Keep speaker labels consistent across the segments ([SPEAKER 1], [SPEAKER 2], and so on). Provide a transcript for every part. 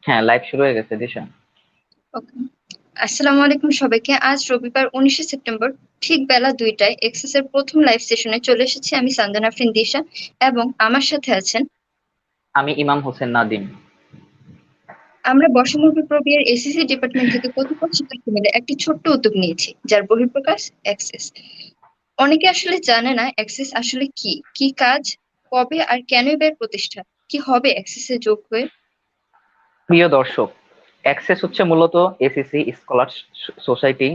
[SPEAKER 1] হ্যাঁ, লাইভ শুরু হয়ে গেছে দিশা।
[SPEAKER 2] ওকে। আসসালামু আলাইকুম সবাইকে। আজ রবিবার 19 সেপ্টেম্বর ঠিক বেলা 2টায় এক্সেস এর প্রথম লাইভ সেশনে চলে এসেছি আমি সানজানা আফরিন দিশা এবং আমার সাথে আছেন।
[SPEAKER 1] আমি ইমাম হোসেন নাদিম।
[SPEAKER 2] আমরা বর্ষমুখী প্রবি এর এসিসি ডিপার্টমেন্ট থেকে কতিপয় শিক্ষার্থী মিলে একটি ছোট্ট উদ্যোগ নিয়েছি যার বহিঃপ্রকাশ এক্সেস। অনেকে আসলে জানে না এক্সেস আসলে কি, কি কাজ, কবে আর কেনই বা এর প্রতিষ্ঠা, কি হবে এক্সেসে যোগ হয়ে।
[SPEAKER 1] প্রিয় দর্শক, অ্যাক্সেস হচ্ছে মূলত এসিসি স্কলার সোসাইটি।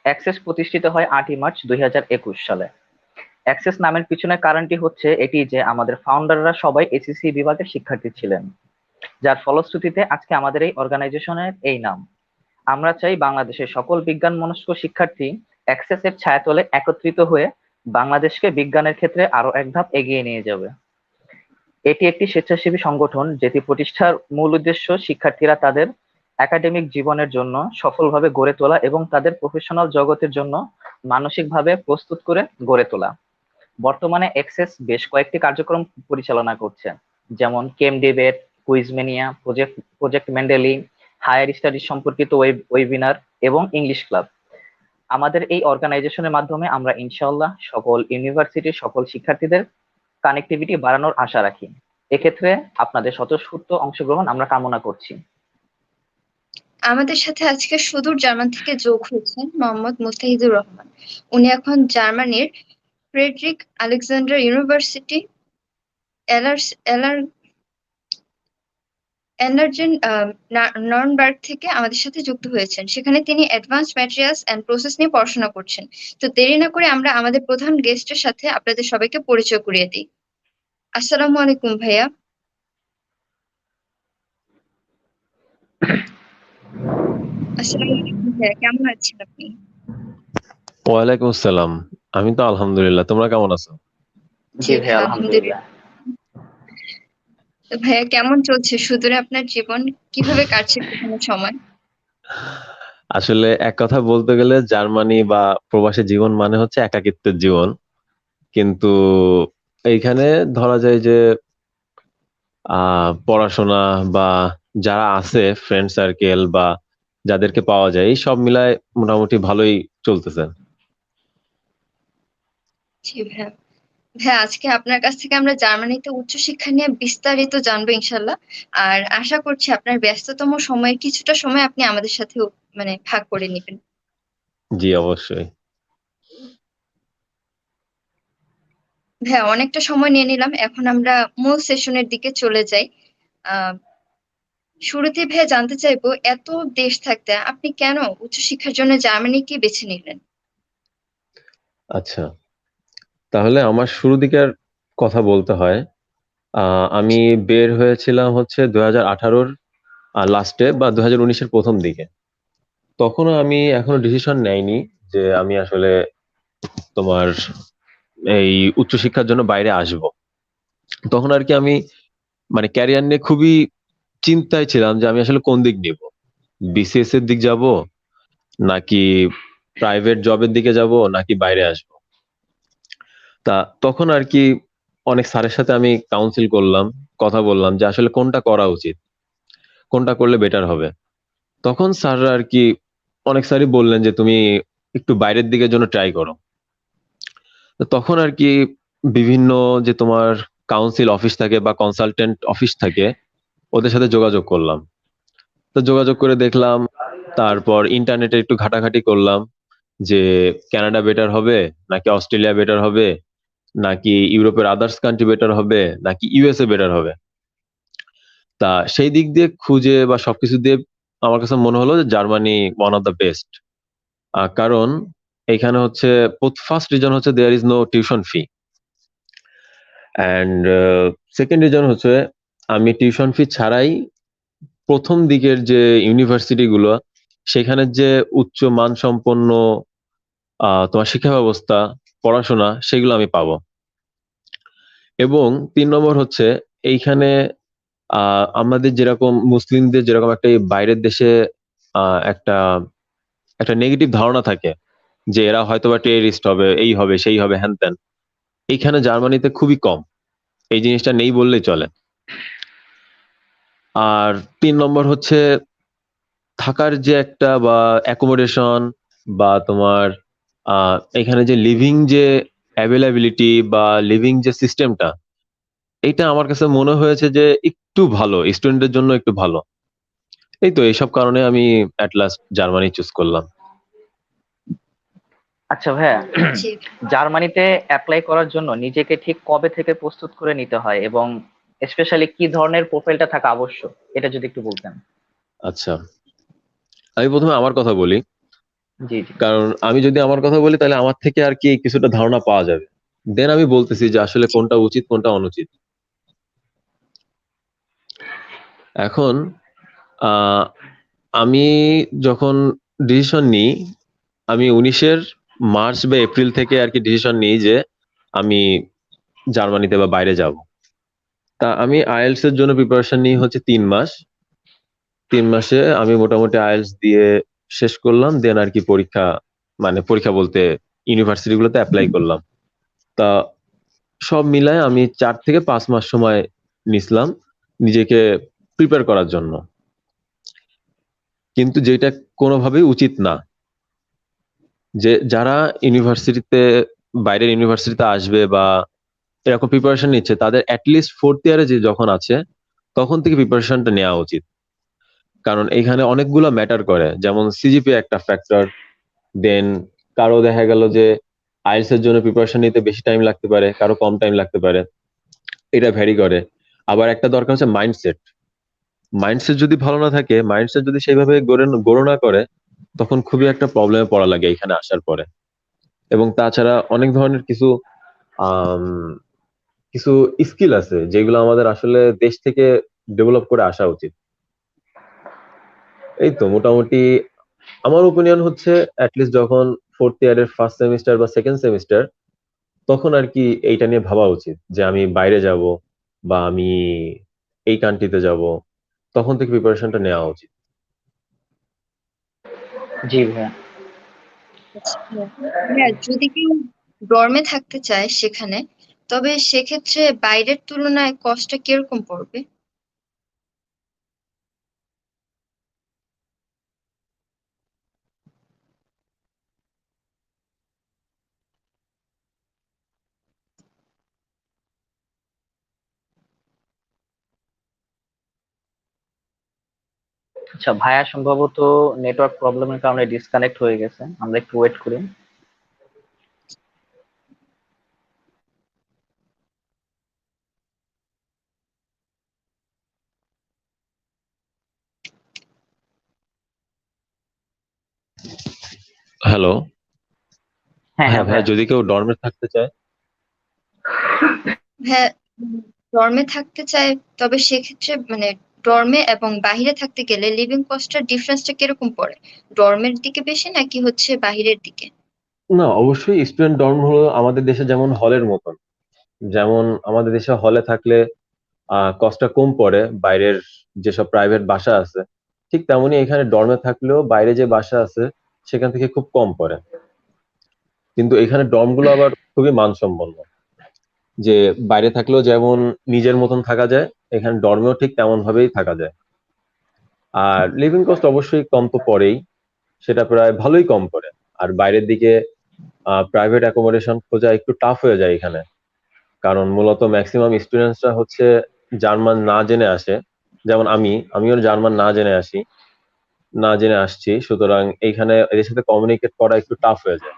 [SPEAKER 1] অ্যাক্সেস প্রতিষ্ঠিত হয় 8ই মার্চ 2021 সালে। অ্যাক্সেস নামের পিছনে কারণটি হচ্ছে এটি যে আমাদের ফাউন্ডাররা সবাই এসিসি বিভাগের শিক্ষার্থী ছিলেন, যার ফলশ্রুতিতে আজকে আমাদের এই অর্গানাইজেশনের এই নাম। আমরা চাই বাংলাদেশের সকল বিজ্ঞান মনস্ক শিক্ষার্থী অ্যাক্সেস এর ছায়াতলে একত্রিত হয়ে বাংলাদেশকে বিজ্ঞানের ক্ষেত্রে আরো এক ধাপ এগিয়ে নিয়ে যাবে। এটি একটি স্বেচ্ছাসেবী সংগঠন যেটি প্রতিষ্ঠার মূল উদ্দেশ্য শিক্ষার্থীরা তাদের একাডেমিক জীবনের জন্য সফলভাবে গড়ে তোলা এবং তাদের প্রফেশনাল জগতের জন্য মানসিকভাবে প্রস্তুত করে গড়ে তোলা। বর্তমানে এক্সেস বেশ কয়েকটি কার্যক্রম পরিচালনা করছে, যেমন কেম ডিবেট, কুইজমেনিয়া, প্রজেক্ট মেন্ডেলি, হায়ার স্টাডিজ সম্পর্কিত ওয়েবিনার এবং ইংলিশ ক্লাব। আমাদের এই অর্গানাইজেশনের মাধ্যমে আমরা ইনশাআল্লাহ সকল ইউনিভার্সিটির সকল শিক্ষার্থীদের কানেক্টিভিটি বাড়ানোর আশা রাখি। এক্ষেত্রে আপনাদের স্বতঃস্ফূর্ত অংশগ্রহণ আমরা কামনা করছি।
[SPEAKER 2] আমাদের সাথে আজকে সুদূর জার্মান থেকে যোগ হয়েছেন মোহাম্মদ মুস্তাহিদুর রহমান। উনি এখন জার্মানির ফ্রেডরিক আলেকজান্ডার ইউনিভার্সিটি এলার এনার্জেন নর্নবার্গ থেকে আমাদের সাথে যুক্ত হয়েছেন। সেখানে তিনি অ্যাডভান্সড ম্যাটেরিয়ালস এন্ড প্রসেস নিয়ে পড়াশোনা করছেন। তো দেরি না করে আমরা আমাদের প্রধান গেস্টের সাথে আপনাদের সবাইকে পরিচয় করিয়ে দিই। আসসালামু আলাইকুম ভাইয়া। আসসালামু আলাইকুম ভাইয়া, কেমন আছেন আপনি?
[SPEAKER 3] ওয়ালাইকুম আসসালাম। আমি তো আলহামদুলিল্লাহ, তোমরা কেমন আছো?
[SPEAKER 2] জি
[SPEAKER 1] জি ভাই,
[SPEAKER 2] ভাইয়া,
[SPEAKER 1] আলহামদুলিল্লাহ।
[SPEAKER 2] আলহামদুলিল্লাহ। তো ভাইয়া কেমন চলছে সুদূরে আপনার জীবন, কিভাবে কাটছে সেখানে সময়?
[SPEAKER 3] আসলে এক কথা বলতে গেলে জার্মানি বা প্রবাসী জীবন মানে হচ্ছে একাকিত্বের জীবন। কিন্তু এইখানে ধরা যায় যে পড়াশোনা বা যারা আছে ফ্রেন্ড সার্কেল বা যাদেরকে পাওয়া যায় এই সব মিলায় মোটামুটি ভালোই চলতেছে।
[SPEAKER 2] জি ভাইয়া। হ্যাঁ, আজকে আপনার কাছ থেকে আমরা জার্মানিতে উচ্চশিক্ষা নিয়ে বিস্তারিত জানবো ইনশাল্লাহ। আর আশা করছি আপনার ব্যস্ততম সময়ের কিছুটা সময় আপনি আমাদের সাথে মানে ভাগ করে নেবেন।
[SPEAKER 3] জি অবশ্যই।
[SPEAKER 2] হ্যাঁ, অনেকটা সময় নিয়ে নিলাম, এখন আমরা মূল সেশনের দিকে চলে যাই। আহ শুরুতে ভাইয়া জানতে চাইবো, এত দেশ থাকতে আপনি কেন উচ্চশিক্ষার জন্য জার্মানিকে বেছে নিলেন?
[SPEAKER 3] আচ্ছা, তাহলে আমার শুরু দিকের কথা বলতে হয়। আমি বের হয়েছিলাম হচ্ছে 2018-র লাস্টে বা 2019-এর প্রথম দিকে। তখনও আমি এখনো ডিসিশন নেইনি যে আমি আসলে তোমার এই উচ্চশিক্ষার জন্য বাইরে আসব। তখন আর কি আমি মানে ক্যারিয়ার নিয়ে খুবই চিন্তায় ছিলাম যে আমি আসলে কোন দিক নিব, বিসিএস এর দিক যাব নাকি প্রাইভেট জবের দিকে যাব নাকি বাইরে আসব। তা তখন আর কি অনেক স্যারের সাথে আমি কাউন্সিল করলাম, কথা বললাম যে আসলে কোনটা করা উচিত, কোনটা করলে বেটার হবে। তখন স্যাররা আর কি অনেক স্যারই বললেন যে তুমি একটু বাইরের দিকের জন্য ট্রাই করো। তো তখন আর কি বিভিন্ন যে তোমার কাউন্সিল অফিস থাকে বা কনসালটেন্ট অফিস থাকে ওদের সাথে যোগাযোগ করলাম। তো যোগাযোগ করে দেখলাম, তারপর ইন্টারনেটে একটু ঘাটাঘাটি করলাম যে কানাডা বেটার হবে নাকি অস্ট্রেলিয়া বেটার হবে নাকি ইউরোপের আদার্স কান্ট্রি বেটার হবে নাকি ইউএসএ বেটার হবে। তা সেই দিক দিয়ে খুঁজে বা সবকিছু দিয়ে আমার কাছে মনে হলো যে Germany one of the best. কারণ এখানে হচ্ছে ফার্স্ট রিজন হচ্ছে there is no tuition fee, and second reason হচ্ছে আমি টিউশন ফি ছাড়াই প্রথম দিকের যে ইউনিভার্সিটি গুলো সেখানে যে উচ্চ মানসম্পন্ন তোমার শিক্ষা ব্যবস্থা, পড়াশোনা সেগুলো আমি পাবো। এবং 3 নম্বর হচ্ছে এইখানে আমাদের যেরকম মুসলিমদের যেরকম একটা এই বাইরের দেশে একটা একটা নেগেটিভ ধারণা থাকে যে এরা হয়তোবা টেররিস্ট হবে, এই হবে সেই হবে হ্যান ত্যান, এইখানে জার্মানিতে খুবই কম, এই জিনিসটা নেই বললেই চলে। আর ৩ নম্বর হচ্ছে থাকার যে একটা বা অ্যাকোমোডেশন বা তোমার এখানে যে লিভিং যে অ্যাভেলেবিলিটি বা লিভিং যে সিস্টেমটা, এটা আমার কাছে মনে হয়েছে যে একটু ভালো, স্টুডেন্টের জন্য একটু ভালো। এই তো এইসব কারণে আমি এট লাস্ট জার্মানি চুজ করলাম।
[SPEAKER 1] আচ্ছা ভাইয়া,
[SPEAKER 2] জি।
[SPEAKER 1] জার্মানিতে অ্যাপ্লাই করার জন্য নিজেকে ঠিক কবে থেকে প্রস্তুত করে নিতে হয় এবং স্পেশালি কি ধরনের প্রোফাইলটা থাকা আবশ্যক, এটা যদি একটু বলতেন।
[SPEAKER 3] আচ্ছা, আমি প্রথমে আমার কথা বলি,
[SPEAKER 1] জি জি।
[SPEAKER 3] কারণ আমি যদি আমার কথা বলি তাহলে আমার থেকে আর কি কিছুটা ধারণা পাওয়া যাবে। দেন আমি বলতেছি যে আসলে
[SPEAKER 2] জি।
[SPEAKER 3] কোনটা উচিত কোনটা অনুচিত। এখন আহ আমি যখন ডিসিশন নিই, আমি 19-এর মার্চ বা এপ্রিল থেকে আর কি ডিসিশন নিই যে আমি জার্মানিতে বা বাইরে যাব। তা আমি আইএলটিএস এর জন্য প্রিপারেশন নিই হচ্ছে 3 মাস। 3 মাসে আমি মোটামুটি আইএলটিএস দিয়ে শেষ করলাম, দেন আর কি পরীক্ষা, মানে পরীক্ষা বলতে ইউনিভার্সিটি গুলোতে অ্যাপ্লাই করলাম। তা সব মিলায় আমি 4 থেকে 5 মাস সময় নিছিলাম নিজেকে প্রিপেয়ার করার জন্য, কিন্তু যেটা কোনোভাবেই উচিত না। যে যারা ইউনিভার্সিটিতে, বাইরের ইউনিভার্সিটিতে আসবে বা এরকম প্রিপারেশন নিচ্ছে, তাদের অ্যাটলিস্ট 4th ইয়ারে যে যখন আছে তখন থেকে প্রিপারেশনটা নেওয়া উচিত। কারণ এখানে অনেকগুলো ম্যাটার করে, যেমন সিজিপি একটা ফ্যাক্টর, দেন কারো দেখা গেল যে আইএলটিএস এর জন্য প্রিপারেশন নিতে বেশি টাইম লাগতে পারে, কারো কম টাইম লাগতে পারে, এটা ভ্যারি করে। আবার একটা দরকার হচ্ছে মাইন্ডসেট। মাইন্ডসেট যদি ভালো না থাকে, মাইন্ডসেট যদি সেইভাবে গড়ে না করে, তখন খুবই একটা প্রবলেমে পড়া লাগে এখানে আসার পরে। এবং তাছাড়া অনেক ধরনের আম, কিছু স্কিল আছে যেগুলো আমাদের আসলে দেশ থেকে ডেভেলপ করে আসা উচিত। এই তো মোটামুটি আমার ওপিনিয়ন হচ্ছে অ্যাটলিস্ট যখন 4th ইয়ারের ফার্স্ট সেমিস্টার বা সেকেন্ড সেমিস্টার, তখন আর কি এইটা নিয়ে ভাবা উচিত যে আমি বাইরে যাব বা আমি এই কান্ট্রিতে যাব, তখন থেকে প্রিপারেশনটা নেওয়া উচিত।
[SPEAKER 1] জি ভাইয়া।
[SPEAKER 2] আচ্ছা, হ্যাঁ, যদি কেউ ডর্মে থাকতে চায় সেখানে, তবে সেক্ষেত্রে বাইরের তুলনায় কস্টটা কিরকম পড়বে?
[SPEAKER 1] আচ্ছা ভাইয়া, সম্ভবত নেটওয়ার্ক প্রবলেমের কারণে ডিসকানেক্ট হয়ে গেছে, আমরা একটু ওয়েট করি।
[SPEAKER 3] হ্যালো।
[SPEAKER 1] হ্যাঁ
[SPEAKER 3] হ্যাঁ
[SPEAKER 1] হ্যাঁ
[SPEAKER 3] ভাইয়া,
[SPEAKER 1] ভাইয়া।
[SPEAKER 3] যদি কেউ ডর্মে থাকতে চায়।
[SPEAKER 2] হ্যাঁ, ডর্মে থাকতে চায়, তবে সেক্ষেত্রে মানে ডর্মে এবং বাইরে থাকতে গেলে লিভিং কস্টের ডিফারেন্সটা কিরকম পড়ে? ডর্মের দিকে বেশি নাকি হচ্ছে বাহিরের দিকে?
[SPEAKER 3] না, অবশ্যই স্টুডেন্ট ডর্ম হলো আমাদের দেশে যেমন হলের মতন। যেমন আমাদের দেশে হলে থাকলে কস্টটা কম পড়ে বাইরের যেসব প্রাইভেট বাসা আছে, ঠিক তেমনি এখানে ডর্মে থাকলেও বাইরে যে বাসা আছে সেখান থেকে খুব কম পড়ে। কিন্তু এখানে ডর্ম গুলো আবার খুবই মানসম্পন্ন, যে বাইরে থাকলেও যেমন নিজের মতন থাকা যায়, এখানে ডর্মেও ঠিক তেমন ভাবেই থাকা যায়। আর লিভিং কস্ট অবশ্যই কম তো পড়েই, সেটা প্রায় ভালোই কম পড়ে। আর বাইরের দিকে প্রাইভেট অ্যাকোমোডেশন খোঁজা একটু টাফ হয়ে যায় এখানে, কারণ মূলত ম্যাক্সিমাম স্টুডেন্টসরা হচ্ছে জার্মান না জেনে আসে। যেমন আমিও জার্মান না জেনে আসছি, সুতরাং এইখানে এদের সাথে কমিউনিকেট করা একটু টাফ হয়ে যায়।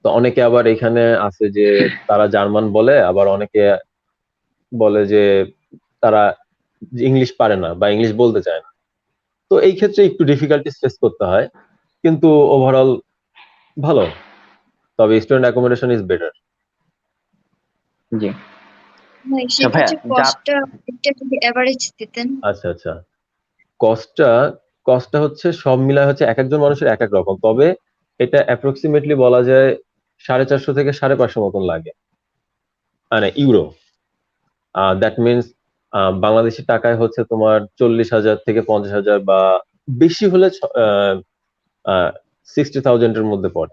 [SPEAKER 3] তো অনেকে আবার এখানে আছে যে তারা জার্মান বলে, আবার অনেকে বলে যে তারা ইংলিশ পারে না বা ইংলিশ বলতে চায় না। তো এই ক্ষেত্রে একটু ডিফিকাল্টিস ফেস করতে হয়, কিন্তু ওভারঅল ভালো। তবে স্টুডেন্ট অ্যাকোমোডেশন ইজ বেটার।
[SPEAKER 1] জি।
[SPEAKER 2] হ্যাঁ,
[SPEAKER 1] আচ্ছা ভাইয়া,
[SPEAKER 2] সেক্ষেত্রে কস্টটা একটা যদি অ্যাভারেজ দিতেন।
[SPEAKER 3] আচ্ছা আচ্ছা, কস্টটা কস্টটা হচ্ছে সব মিলায় হচ্ছে এক একজন মানুষের এক এক রকম, তবে এটা অ্যাপ্রক্সিমেটলি বলা যায় 450 থেকে 550 মতন লাগে, মানে ইউরো। দ্যাট মিনস বাংলাদেশি টাকায় হচ্ছে তোমার 40,000 থেকে 50,000, বা বেশি হলে 60,000-এর মধ্যে পড়ে।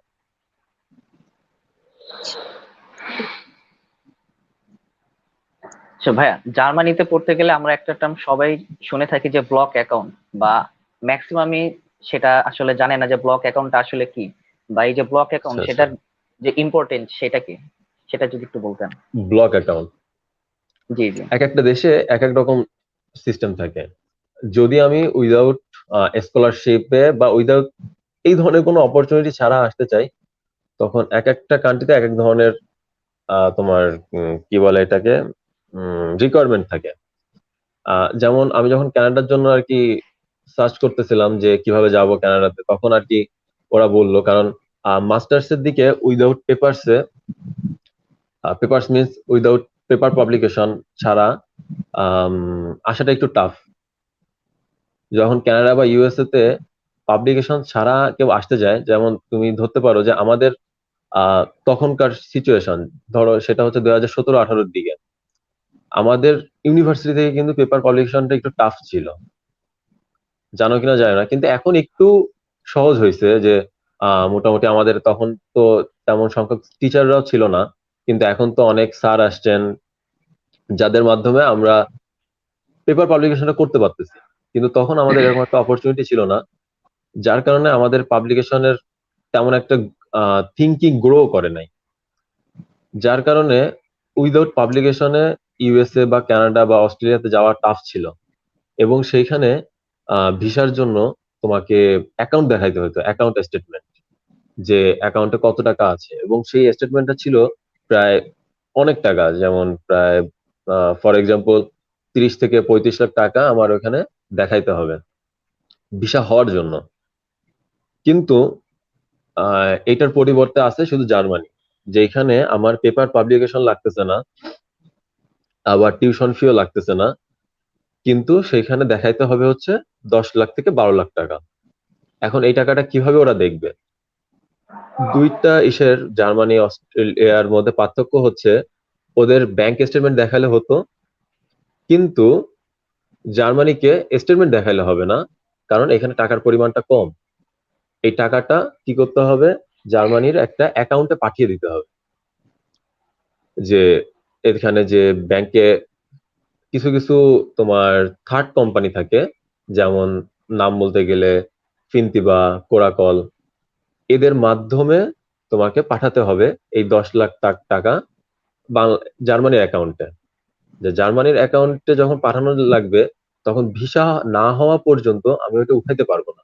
[SPEAKER 1] আচ্ছা আচ্ছা ভাইয়া, জার্মানিতে পড়তে গেলে আমরা একটা টার্ম সবাই শুনে থাকি যে ব্লক অ্যাকাউন্ট, বা ম্যাক্সিমামই সেটা আসলে জানে না যে ব্লক অ্যাকাউন্টটা আসলে কি, বা এই যে ব্লক
[SPEAKER 3] আচ্ছা
[SPEAKER 1] অ্যাকাউন্ট
[SPEAKER 3] আচ্ছা,
[SPEAKER 1] সেটার যে ইম্পর্টেন্স সেটা কি, সেটা যদি একটু বলতেন।
[SPEAKER 3] ব্লক অ্যাকাউন্ট
[SPEAKER 1] জি জি।
[SPEAKER 3] এক একটা দেশে এক এক রকম সিস্টেম থাকে। যদি আমি উইদাউট স্কলারশিপে বা উইদাউট এই ধরনের কোনো অপরচুনিটি ছাড়া আসতে চাই, তখন এক একটা কান্ট্রিতে এক এক ধরনের তোমার কি বলে এটাকে রিকোয়ারমেন্ট থাকে। যেমন আমি যখন কানাডার জন্য আর কি সার্চ করতেছিলাম যে কিভাবে যাব কানাডাতে, তখন আর কি ওরা বললো, কারণ মাস্টার্স এর দিকে উইদাউট পেপারসে, papers means without paper publication ছাড়া আম, আসাটা একটু টাফ। যখন কানাডা বা ইউএসএ তে পাবলিকেশন ছাড়া কেউ আসতে যায়, যেমন তুমি ধরতে পারো যে আমাদের তখনকার সিচুয়েশন, ধরো সেটা হচ্ছে 2017-18 দিকে আমাদের ইউনিভার্সিটি থেকে কিন্তু পেপার পাবলিকেশনটা একটু টাফ ছিল, জানো কিনা জানি না, কিন্তু এখন একটু সহজ হয়েছে যে মোটামুটি আমাদের তখন তো তেমন সংখ্যক টিচাররাও ছিল না, কিন্তু এখন তো অনেক স্যার আসছেন যাদের মাধ্যমে আমরা পেপার পাবলিকেশনটা করতে পারতেছি। কিন্তু তখন আমাদের এরকম একটা অপরচুনিটি ছিল না, যার কারণে আমাদের পাবলিকেশনের তেমন একটা থিঙ্কিং গ্রো করে নাই। যার কারণে উইদাউট পাবলিকেশনে ইউএসএ বা কানাডা বা অস্ট্রেলিয়াতে যাওয়া টাফ ছিল। এবং সেইখানে ভিসার জন্য তোমাকে অ্যাকাউন্ট দেখাইতে হতো, অ্যাকাউন্ট স্টেটমেন্ট, যে অ্যাকাউন্টে কত টাকা আছে, এবং সেই স্টেটমেন্টটা ছিল প্রায় অনেক টাকা, যেমন প্রায় ফর এক্সাম্পল 30 থেকে 35 লাখ টাকা আমার ওখানে দেখাইতে হবে ভিসা হওয়ার জন্য। কিন্তু এটার পরিবর্তে আছে শুধু জার্মানি, যেখানে আমার পেপার পাবলিকেশন লাগতেছে না, আবার টিউশন ফিও লাগতেছে না, কিন্তু সেখানে দেখাইতে হবে হচ্ছে 10 লাখ থেকে 12 লাখ টাকা। এখন এই টাকাটা কিভাবে ওরা দেখবে? দুইটা ইসের, জার্মানি অস্ট্রেলিয়ার মধ্যে পার্থক্য হচ্ছে ওদের ব্যাংক স্টেটমেন্ট দেখালে হতো, কিন্তু জার্মানিকে স্টেটমেন্ট দেখাইলে হবে না, কারণ এখানে টাকার পরিমাণটা কম। এই টাকাটা কি করতে হবে, জার্মানির একটা অ্যাকাউন্টে পাঠিয়ে দিতে হবে। যে এখানে যে ব্যাংকে কিছু কিছু তোমার থার্ড কোম্পানি থাকে, যেমন নাম বলতে গেলে ফিনতিবা, কোরাকল, এদের মাধ্যমে তোমাকে পাঠাতে হবে এই 10 লাখ টাকা জার্মানির অ্যাকাউন্টে। যে জার্মানির অ্যাকাউন্টে যখন পাঠানো লাগবে, তখন ভিসা না হওয়া পর্যন্ত আমি ওটা উঠাইতে পারবো না।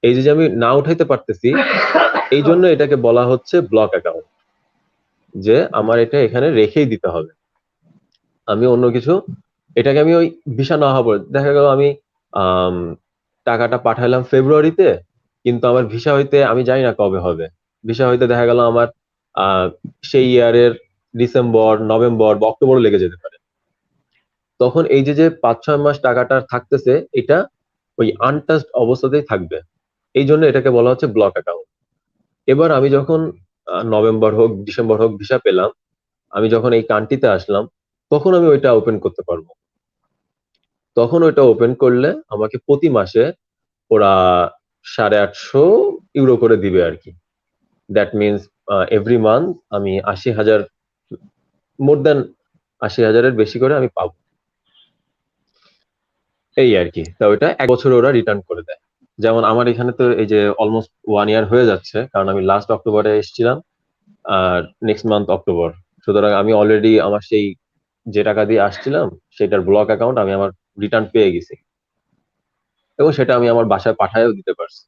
[SPEAKER 3] এই যে যে আমি না উঠাইতে পারতেছি, এই জন্য এটাকে বলা হচ্ছে ব্লক অ্যাকাউন্ট, যে আমার এটা এখানে রেখেই দিতে হবে। আমি অন্য কিছু, এটাকে আমি ওই ভিসা না হওয়ার পর, দেখা গেল আমি আম, টাকাটা পাঠাইলাম ফেব্রুয়ারিতে, কিন্তু আমার ভিসা হইতে আমি জানি না কবে হবে। ভিসা হইতে দেখা গেল আমার আহ সেই ইয়ারের ডিসেম্বর, নভেম্বর বা অক্টোবর লেগে যেতে পারে। তখন এই যে যে 5-6 মাস টাকাটা থাকতেছে, এটা ওই আনটাচড অবস্থাতেই থাকবে। এই জন্য এটাকে বলা হচ্ছে ব্লক অ্যাকাউন্ট। এবার আমি যখন নভেম্বর হোক ডিসেম্বর হোক ভিসা পেলাম, আমি যখন এই কান্ট্রিতে আসলাম, তখন আমি ওইটা ওপেন করতে পারবো। তখন ওইটা ওপেন করলে আমাকে প্রতি মাসে ওরা 850 ইউরো করে দিবে আর কি। দ্যাট মিনস এভরি মান্থ আমি 80,000, মোর দেন 80,000-এর বেশি করে আমি পাবো, এই আর কি। তা ওইটা 1 বছরে ওরা রিটার্ন করে দেয়। যেমন আমার এখানে তো এই যে অলমোস্ট 1 ইয়ার হয়ে যাচ্ছে, কারণ আমি লাস্ট অক্টোবরে এসেছিলাম, আর নেক্সট মান্থ অক্টোবর। সুতরাং আমি অলরেডি আমার সেই যে টাকা দিয়ে আসছিলাম সেটার ব্লক অ্যাকাউন্ট আমি আমার রিটার্ন পেয়ে গেছি, এবং সেটা আমি আমার বাসায় পাঠায়ও দিতে পারছি।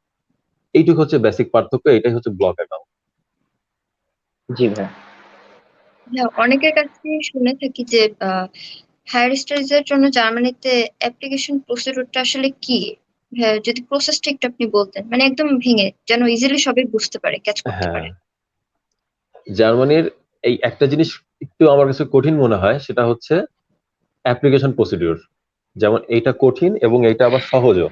[SPEAKER 3] এইটুকু হচ্ছে বেসিক পার্থক্য, এটাই হচ্ছে ব্লক অ্যাকাউন্ট।
[SPEAKER 1] জি ভাইয়া।
[SPEAKER 2] হ্যাঁ, অনেকের কাছে শুনে থাকি যে হায়ার স্টাডিজের জন্য জার্মানিতে অ্যাপ্লিকেশন প্রসিডিউরটা আসলে কি। হ্যাঁ, যদি প্রসেসটা একটু আপনি বলতেন, মানে একদম ভেঙে, যেন ইজিলি সবাই বুঝতে পারে, ক্যাচ করতে
[SPEAKER 3] হ্যাঁ,
[SPEAKER 2] পারে।
[SPEAKER 3] জার্মানির এই একটা জিনিস একটু আমার কাছে কঠিন মনে হয়, সেটা হচ্ছে অ্যাপ্লিকেশন প্রসিডিউর। যেমন এইটা কঠিন এবং এইটা আবার সহজও।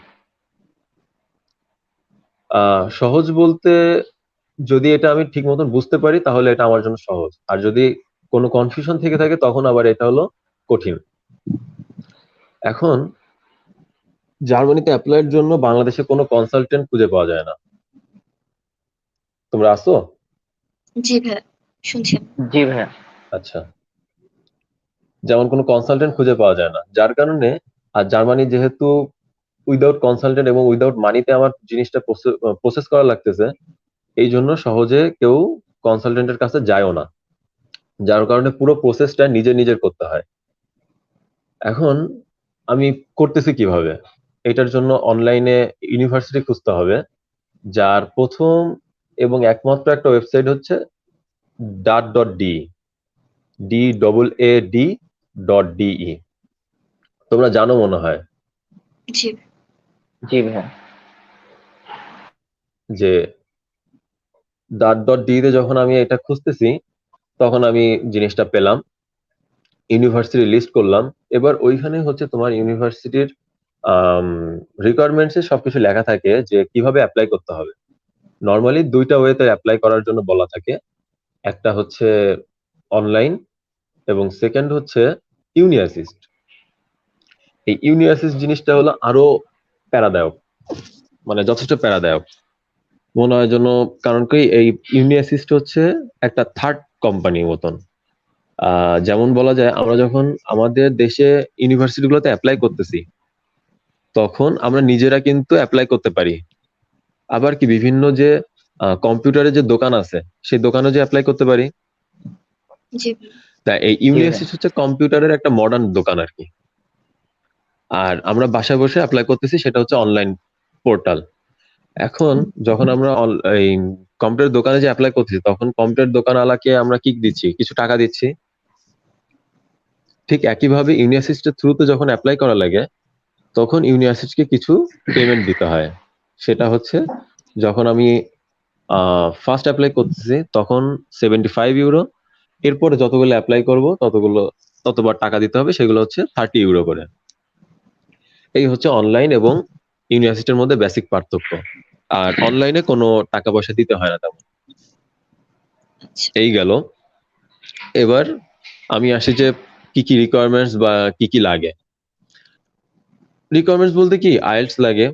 [SPEAKER 3] সহজ বলতে, যদি এটা আমি ঠিক মতন বুঝতে পারি তাহলে এটা আমার জন্য সহজ, আর যদি কোনো কনফিউশন থেকে থাকে তখন আবার এটা হলো কঠিন। এখন জার্মানিতে অ্যাপ্লাইয়ের জন্য বাংলাদেশে কোনো কনসালটেন্ট খুঁজে পাওয়া যায় না। তোমরা আসো?
[SPEAKER 2] জি ভাইয়া, শুনছি আমি।
[SPEAKER 1] জি ভাইয়া।
[SPEAKER 3] আচ্ছা। যেমন কোনো কনসালটেন্ট খুঁজে পাওয়া যায় না, যার কারণে আর জার্মানি যেহেতু উইদাউট কনসালটেন্ট এবং উইদাউট মানিতে আমার জিনিসটা প্রসেস করা লাগতেছে, এই জন্য সহজে কেউ কনসালটেন্টের কাছে যায়ও না, যার কারণে পুরো প্রসেসটা নিজের করতে হয়। এখন আমি করতেছি কিভাবে? এটার জন্য অনলাইনে ইউনিভার্সিটি খুঁজতে হবে, যার প্রথম এবং একমাত্র একটা ওয়েবসাইট হচ্ছে DAT.de, DAAD.de। তোমরা জানো মনে হয়
[SPEAKER 2] জি।
[SPEAKER 1] জি ভাইয়া।
[SPEAKER 3] যে DAT.de তে যখন আমি এটা খুঁজতেছি, তখন আমি জিনিসটা পেলাম, ইউনিভার্সিটি লিস্ট করলাম। এবার ওইখানে হচ্ছে তোমার ইউনিভার্সিটির রিকোয়ারমেন্টসে সবকিছু লেখা থাকে যে কিভাবে অ্যাপ্লাই করতে হবে। নর্মালি দুইটা ওয়েতে অ্যাপ্লাই করার জন্য বলা থাকে, একটা হচ্ছে অনলাইন এবং সেকেন্ড হচ্ছে ইউনি অ্যাসিস্ট। এই ইউনি অ্যাসিস্ট জিনিসটা হলো আরো প্যারাদায়ক, মানে যথেষ্ট প্যারাদায়ক মনে হয় জন্য। কারণ কি, এই ইউনি অ্যাসিস্ট হচ্ছে একটা থার্ড কোম্পানির মতন। যেমন বলা যায়, আমরা যখন আমাদের দেশে ইউনিভার্সিটি গুলোতে অ্যাপ্লাই করতেছি, তখন আমরা নিজেরা কিন্তু অ্যাপ্লাই করতে পারি। আবার কি বিভিন্ন যে কম্পিউটারের যে দোকান আছে, সেই দোকানে যে অ্যাপ্লাই করতে পারি।
[SPEAKER 2] জি।
[SPEAKER 3] তা এই
[SPEAKER 1] জি ভাইয়া।
[SPEAKER 3] ইউনিভার্সিটি হচ্ছে কম্পিউটারের একটা মডার্ন দোকান আর কি। আর আমরা বাসায় বসে অ্যাপ্লাই করতেছি, সেটা হচ্ছে অনলাইন পোর্টাল। এখন যখন আমরা এই কম্পিউটার দোকানে যে অ্যাপ্লাই করতেছি, তখন কম্পিউটার দোকানওয়ালাকে আমরা কি দিচ্ছি? কিছু টাকা দিচ্ছি। ঠিক একইভাবে ইউনিভার্সিটির থ্রুতে যখন অ্যাপ্লাই করা লাগে, তখন ইউনিভার্সিটিকে কিছু পেমেন্ট দিতে হয়। সেটা হচ্ছে, যখন আমি ফার্স্ট অ্যাপ্লাই করতেছি তখন 75 ইউরো, এরপরে যতগুলো অ্যাপ্লাই করব ততবার টাকা দিতে হবে, সেগুলো হচ্ছে 30 ইউরো করে। এই হচ্ছে অনলাইন এবং ইউনিভার্সিটির মধ্যে বেসিক পার্থক্য। আর অনলাইনে কোনো টাকা পয়সা দিতে হয় না তেমন।
[SPEAKER 2] আচ্ছা।
[SPEAKER 3] এই গেল। এবার আমি আসি যে কি কি রিকোয়ারমেন্টস বা কি কি লাগে। রিকোয়ারমেন্টস বলতে কি, আইএলটিএস লাগে।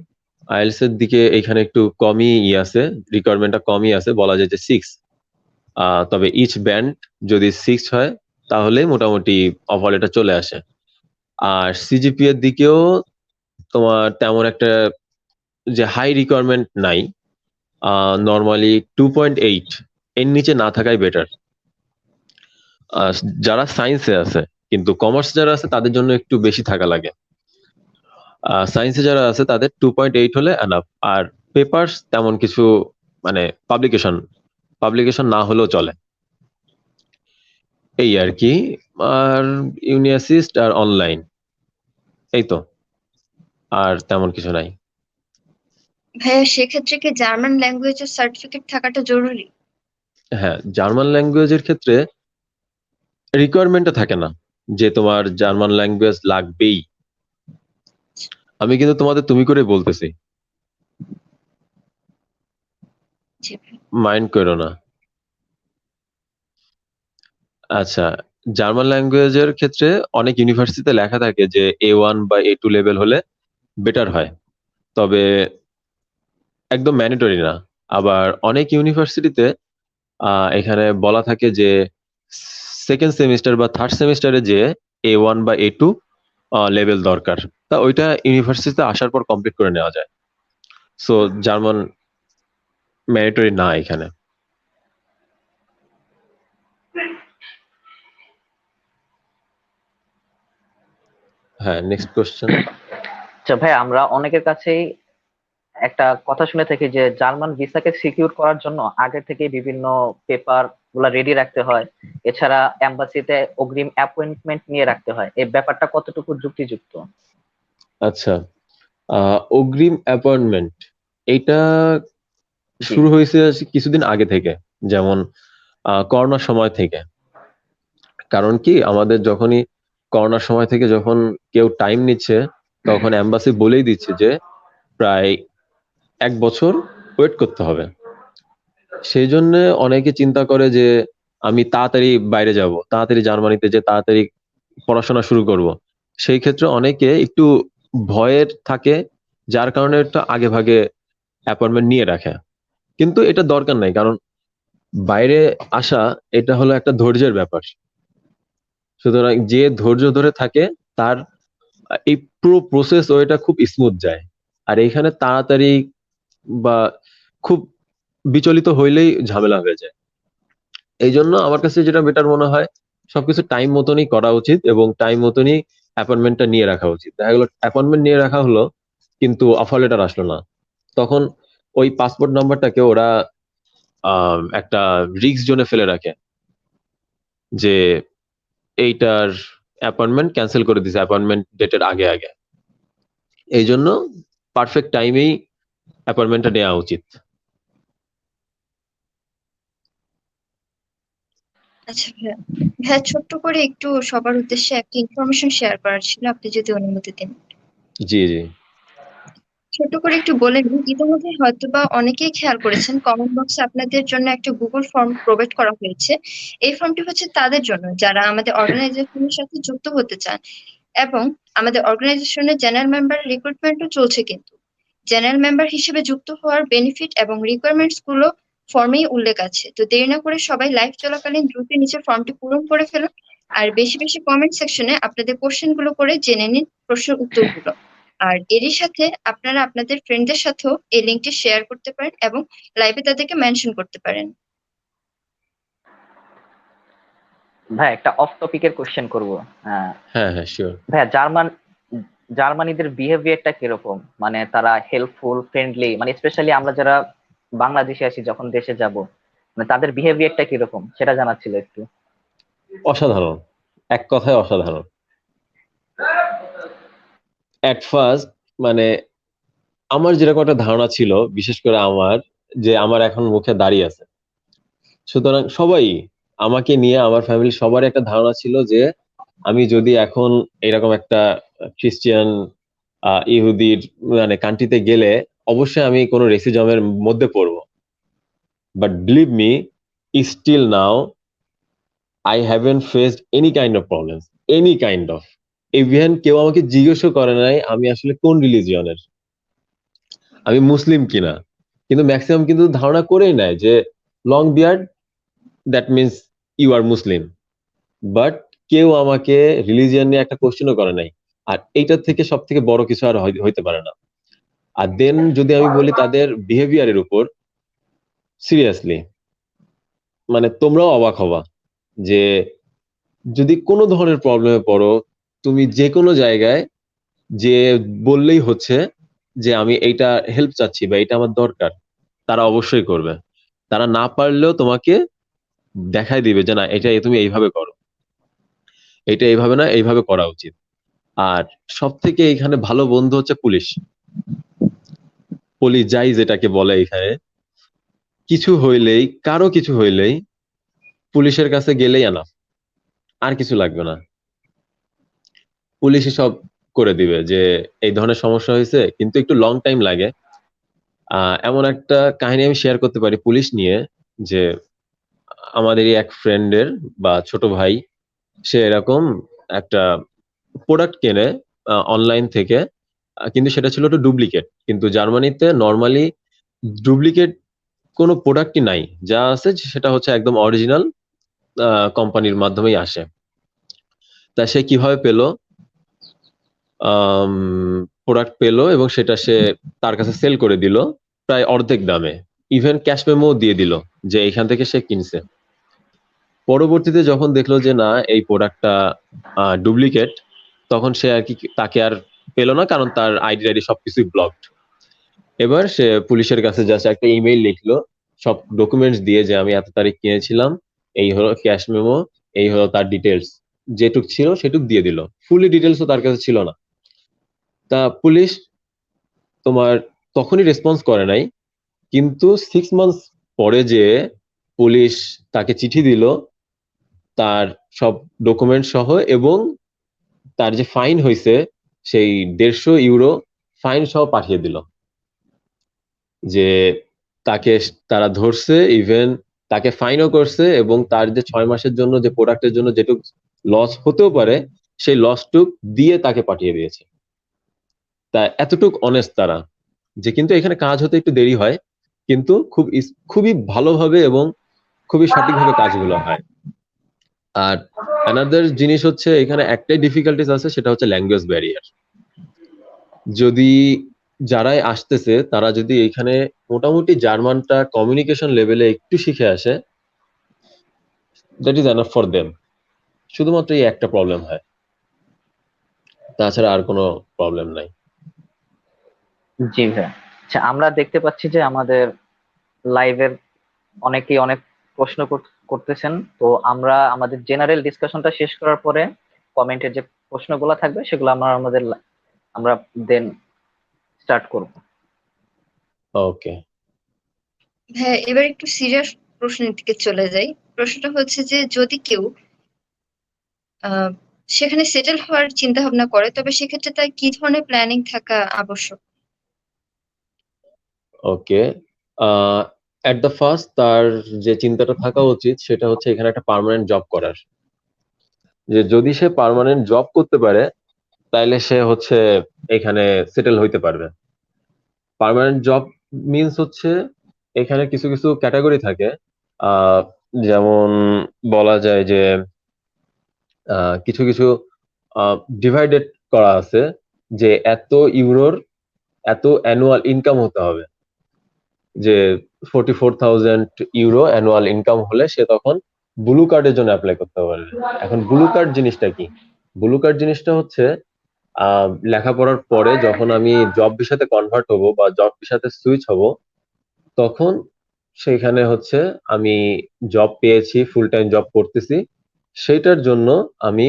[SPEAKER 3] আইএলটিএস এর দিকে এখানে একটু কমই আছে, রিকোয়ারমেন্টটা কমই আছে, বলা যায় যে 6। তবে ইচ ব্যান্ড যদি 6 হয়, তাহলে মোটামুটি অফার এটা চলে আসে। আর সিজিপি এর দিকেও তোমার তেমন একটা যে হাই রিকোয়ারমেন্ট নাই, নর্মালি 2.8 এর নিচে না থাকাই বেটার। যারা সায়েন্সে আছে, কিন্তু কমার্স যারা আছে তাদের জন্য একটু বেশি থাকা লাগে। সায়েন্সে যারা আছে তাদের 2.8 হলে এনাফ। আর পেপারস তেমন কিছু, মানে পাবলিকেশন না হলেও চলে, এই আর কি। আর ইউনি অ্যাসিস্ট আর অনলাইন, এই তো, আর তেমন কিছু নাই।
[SPEAKER 2] ভাইয়া, সেক্ষেত্রে কি জার্মান ল্যাঙ্গুয়েজের সার্টিফিকেট থাকাটা জরুরি?
[SPEAKER 3] হ্যাঁ, জার্মান ল্যাঙ্গুয়েজের ক্ষেত্রে রিকোয়ারমেন্টটা থাকে না যে তোমার জার্মান ল্যাঙ্গুয়েজ লাগবেই। আমি কিন্তু তোমাদের তুমি করে বলতেছি,
[SPEAKER 2] জি।
[SPEAKER 3] মাইন্ড করো না। আচ্ছা, জার্মান ল্যাঙ্গুয়েজের ক্ষেত্রে অনেক ইউনিভার্সিটিতে লেখা থাকে যে A1 বা A2 লেভেল হলে বেটার হয়, তবে একদম ম্যান্ডেটরি না। আবার অনেক ইউনিভার্সিটিতে এখানে বলা থাকে যে সেকেন্ড সেমিস্টার বা থার্ড সেমিস্টারে যে A1 বা A2 লেভেল দরকার। তা ওইটা ইউনিভার্সিটিতে আসার পর কমপ্লিট করে নেওয়া যায়। সো জার্মান ম্যান্ডেটরি না এখানে। হ্যাঁ, নেক্সট কোশ্চেন।
[SPEAKER 1] আচ্ছা ভাই, আমরা অনেকের কাছেই একটা কথা শুনে থাকি যে জার্মান ভিসাকে সিকিউর করার জন্য আগে থেকে বিভিন্ন পেপার গুলা রেডি রাখতে হয়, এছাড়া এম্বাসিতে অগ্রিম অ্যাপয়েন্টমেন্ট নিয়ে রাখতে হয়। এই ব্যাপারটা কতটুকু যুক্তিযুক্ত?
[SPEAKER 3] আচ্ছা, অগ্রিম অ্যাপয়েন্টমেন্ট, এইটা
[SPEAKER 1] জি।
[SPEAKER 3] শুরু হয়েছে কিছুদিন আগে থেকে, যেমন করোনার সময় থেকে। কারণ কি, আমাদের যখনই করোনার সময় থেকে যখন কেউ টাইম নিচ্ছে, তখন এম্বাসি বলেই দিচ্ছে যে প্রায় 1 বছর ওয়েট করতে হবে। সেই জন্য অনেকে চিন্তা করে যে আমি তাড়াতাড়ি বাইরে যাব, তাড়াতাড়ি জার্মানিতে যে তাড়াতাড়ি পড়াশোনা শুরু করব। সেই ক্ষেত্রে অনেকে একটু ভয়ের থাকে, যার কারণে একটু আগে ভাগে অ্যাপয়েন্টমেন্ট নিয়ে রাখে। কিন্তু এটা দরকার নাই, কারণ বাইরে আসা এটা হলো একটা ধৈর্যের ব্যাপার। সুতরাং যে ধৈর্য ধরে থাকে তার এই পুরো প্রসেস ওইটা খুব স্মুথ যায়। আর এইখানে তাড়াতাড়ি বা খুব বিচলিত হইলেই ঝামেলা হয়ে যায়। এই জন্য আমার কাছে যেটা বেটার মনে হয়, সবকিছু টাইম মতনই করা উচিত এবং টাইম মতনই অ্যাপয়েন্টমেন্টটা নিয়ে রাখা উচিত। দেখা গেলো অ্যাপয়েন্টমেন্ট নিয়ে রাখা হলো কিন্তু অফার লেটার আসলো না, তখন ওই পাসপোর্ট নাম্বারটাকে ওরা একটা রিস্ক জোনে ফেলে রাখে যে এইটার অ্যাপয়েন্টমেন্ট ক্যান্সেল করে দিছে অ্যাপয়েন্টমেন্ট ডেটের আগে আগে। এই জন্য পারফেক্ট টাইমেই অ্যাপয়েন্টমেন্টটা নেওয়া উচিত।
[SPEAKER 2] আচ্ছা ভাইয়া, ভাইয়া ছোট্ট করে একটু সবার উদ্দেশ্যে একটা ইনফরমেশন শেয়ার করার ছিল, আপনি যদি অনুমতি দেন।
[SPEAKER 3] জি জি।
[SPEAKER 2] ছোট করে একটু বলে নিন, ইতিমধ্যে হয়তোবা অনেকেই খেয়াল করেছেন কমেন্ট বক্সে আপনাদের জন্য একটা গুগল ফর্ম প্রোভাইড করা হয়েছে। এই ফর্মটি হচ্ছে তাদের জন্য যারা আমাদের অর্গানাইজেশনের সাথে যুক্ত হতে চান, এবং আমাদের অর্গানাইজেশনের জেনারেল মেম্বার রিক্রুটমেন্টও চলছে। কিন্তু জেনারেল মেম্বার হিসেবে যুক্ত হওয়ার বেনিফিট এবং রিকোয়ারমেন্টস গুলো ফর্মেই উল্লেখ আছে। তো দেরি না করে সবাই লাইভ চলাকালীন দ্রুত নিচে ফর্মটি পূরণ করে ফেলুন, আর বেশি বেশি কমেন্ট সেকশনে আপনাদের কোশ্চেন গুলো করে জেনে নিন প্রশ্নের উত্তরগুলো। আর এরই সাথে আপনারা আপনাদের ফ্রেন্ডদের সাথেও এই লিঙ্কটি শেয়ার করতে পারেন এবং লাইভে তাদেরকে মেনশন করতে পারেন।
[SPEAKER 1] ভাই একটা অফ টপিকের কোশ্চেন করবো।
[SPEAKER 3] হ্যাঁ হ্যাঁ শিওর।
[SPEAKER 1] ভাইয়া জার্মানিদের বিহেভিয়ারটা কিরকম? মানে তারা হেল্পফুল, ফ্রেন্ডলি, মানে স্পেশালি আমরা যারা বাংলাদেশে আসি যখন দেশে যাব, মানে তাদের বিহেভিয়ারটা কিরকম সেটা জানার ছিল একটু।
[SPEAKER 3] অসাধারণ, এক কথায় অসাধারণ। অ্যাট ফার্স্ট মানে আমার যেরকম একটা ধারণা ছিল, বিশেষ করে আমার, যে আমার এখন মুখে দাঁড়িয়ে আছে, সুতরাং সবাই আমাকে নিয়ে, আমার ফ্যামিলি সবার একটা ধারণা ছিল যে আমি যদি এখন এরকম একটা খ্রিস্টিয়ান ইহুদির মানে কান্ট্রিতে গেলে অবশ্যই আমি কোনো রেসিজমের মধ্যে পড়বো। But believe me, still now I haven't faced any kind of problems, any kind of. Even কেউ আমাকে জিজ্ঞেসও করে নাই আমি আসলে কোন রিলিজিয়নের, আমি মুসলিম কিনা। কিন্তু ম্যাক্সিমাম কিন্তু ধারণা করেই নেয় যে long beard that means you are Muslim. But কেউ আমাকে রিলিজিয়ন নিয়ে একটা কোশ্চেনও করে নাই। আর এইটার থেকে সব থেকে বড় কিছু আর হইতে পারে না। আর দেন যদি আমি বলি তাদের বিহেভিয়ারের উপর, সিরিয়াসলি মানে তোমরাও অবাক হবা যে যদি কোনো ধরনের প্রবলেমে পড়ো, তুমি যে কোনো জায়গায় যে বললেই হচ্ছে যে আমি এইটা হেল্প চাচ্ছি বা এটা আমার দরকার, তারা অবশ্যই করবে। তারা না পারলেও তোমাকে দেখাই দিবে যে না এটা তুমি এইভাবে করো, এটা এইভাবে না এইভাবে করা উচিত। আর সব থেকে এখানে ভালো বন্ধু হচ্ছে পুলিশ, পলিজাই যেটাকে বলে এখানে। কিছু হইলেই, কারো কিছু হইলেই পুলিশের কাছে গেলেই আনা, আর কিছু লাগবে না। পুলিশই সব করে দিবে যে এই ধরনের সমস্যা হয়েছে, কিন্তু একটু লং টাইম লাগে। এমন একটা কাহিনী আমি শেয়ার করতে পারি পুলিশ নিয়ে, যে আমাদেরই এক ফ্রেন্ডের বা ছোট ভাই, সে এরকম একটা প্রোডাক্ট কেনে অনলাইন থেকে, কিন্তু সেটা ছিল একটা ডুপ্লিকেট। কিন্তু জার্মানিতে নর্মালি ডুপ্লিকেট কোনো প্রোডাক্টই নাই, যা আছে সেটা হচ্ছে একদম অরিজিনাল, কোম্পানির মাধ্যমেই আসে। তা সে কিভাবে পেলো, প্রোডাক্ট পেলো এবং সেটা সে তার কাছে সেল করে দিল প্রায় অর্ধেক দামে। ইভেন ক্যাশ মেমো দিয়ে দিল যে এখান থেকে সে কিনছে। পরবর্তীতে যখন দেখলো যে না এই প্রোডাক্টটা ডুপ্লিকেট, তখন সে আর কি তাকে আর পেলো না, কারণ তার আইডি সবকিছুই ব্লকড। এবার সে পুলিশের কাছে জাস্ট একটা ইমেইল লিখলো সব ডকুমেন্টস দিয়ে যে আমি এত তারিখ কিনেছিলাম, এই হলো ক্যাশ মেমো, এই হলো তার ডিটেলস, যেটুক ছিল সেটুক দিয়ে দিল। ফুলি ডিটেলসও তার কাছে ছিল না। তা পুলিশ তোমার তখনই রেসপন্স করে নাই, কিন্তু 6 মান্থস পরে যে পুলিশ তাকে চিঠি দিল তার সব ডকুমেন্ট সহ, এবং তার যে ফাইন হয়েছে সেই 150 ইউরো ফাইন সহ পাঠিয়ে দিল। যে তাকে তারা ধরছে, ইভেন তাকে ফাইনও করছে, এবং তার যে 6 মাসের জন্য যে প্রোডাক্টের জন্য যেটুক লস হতেও পারে সেই লসটুক দিয়ে তাকে পাঠিয়ে দিয়েছে। তা এতটুক অনেস্ট তারা, যে কিন্তু এখানে কাজ হতে একটু দেরি হয়, কিন্তু খুবই ভালোভাবে এবং খুবই সঠিকভাবে কাজগুলো হয়। আর অ্যানাদার জিনিস হচ্ছে এখানে একটাই ডিফিকাল্টিস আছে, সেটা হচ্ছে ল্যাঙ্গুয়েজ ব্যারিয়ার। যদি যারাই আসতেছে তারা যদি এখানে মোটামুটি জার্মানটা কমিউনিকেশন লেভেলে একটু শিখে আসে, that is enough for them. শুধুমাত্র এই একটা প্রবলেম হয়, তাছাড়া আর কোনো প্রবলেম নাই।
[SPEAKER 1] জি ভাইয়া। আচ্ছা, আমরা দেখতে পাচ্ছি যে আমাদের লাইভের অনেকেই অনেক প্রশ্ন করতেছেন। তো আমরা আমাদের জেনারেল ডিসকাশনটা শেষ করার পরে কমেন্টের যে প্রশ্নগুলো থাকবে সেগুলো আমরা দেন স্টার্ট করব।
[SPEAKER 3] ওকে।
[SPEAKER 2] হ্যাঁ, এবার একটু সিরিয়াস প্রশ্নের দিকে চলে যাই। প্রশ্নটা হচ্ছে যে যদি কেউ আহ সেখানে সেটেল হওয়ার চিন্তা ভাবনা করে, তবে সেক্ষেত্রে তার কি ধরনের প্ল্যানিং থাকা আবশ্যক?
[SPEAKER 3] ওকে। এট দ্য ফার্স্ট তার যে চিন্তাটা থাকা উচিত সেটা হচ্ছে এখানে একটা পার্মানেন্ট জব করার। যে যদি সে পার্মানেন্ট জব করতে পারে তাইলে সে হচ্ছে এখানে সেটেল হইতে পারবে। পার্মানেন্ট জব মিন্স হচ্ছে এখানে কিছু কিছু ক্যাটাগরি থাকে। আহ যেমন বলা যায় যে কিছু কিছু ডিভাইডেড করা আছে যে এত ইউরোর এত অ্যানুয়াল ইনকাম হতে হবে। যে 44,000 ইউরো অ্যানুয়াল ইনকাম হলে সে তখন ব্লু কার্ডের জন্য অ্যাপ্লাই করতে পারবে। এখন ব্লু কার্ড জিনিসটা কি? ব্লু কার্ড জিনিসটা হচ্ছে লেখাপড়ার পরে যখন আমি জব ভিসাতে কনভার্ট হব বা জব ভিসাতে সুইচ হব, তখন সেখানে হচ্ছে আমি জব পেয়েছি, ফুল টাইম জব করতেছি, সেইটার জন্য আমি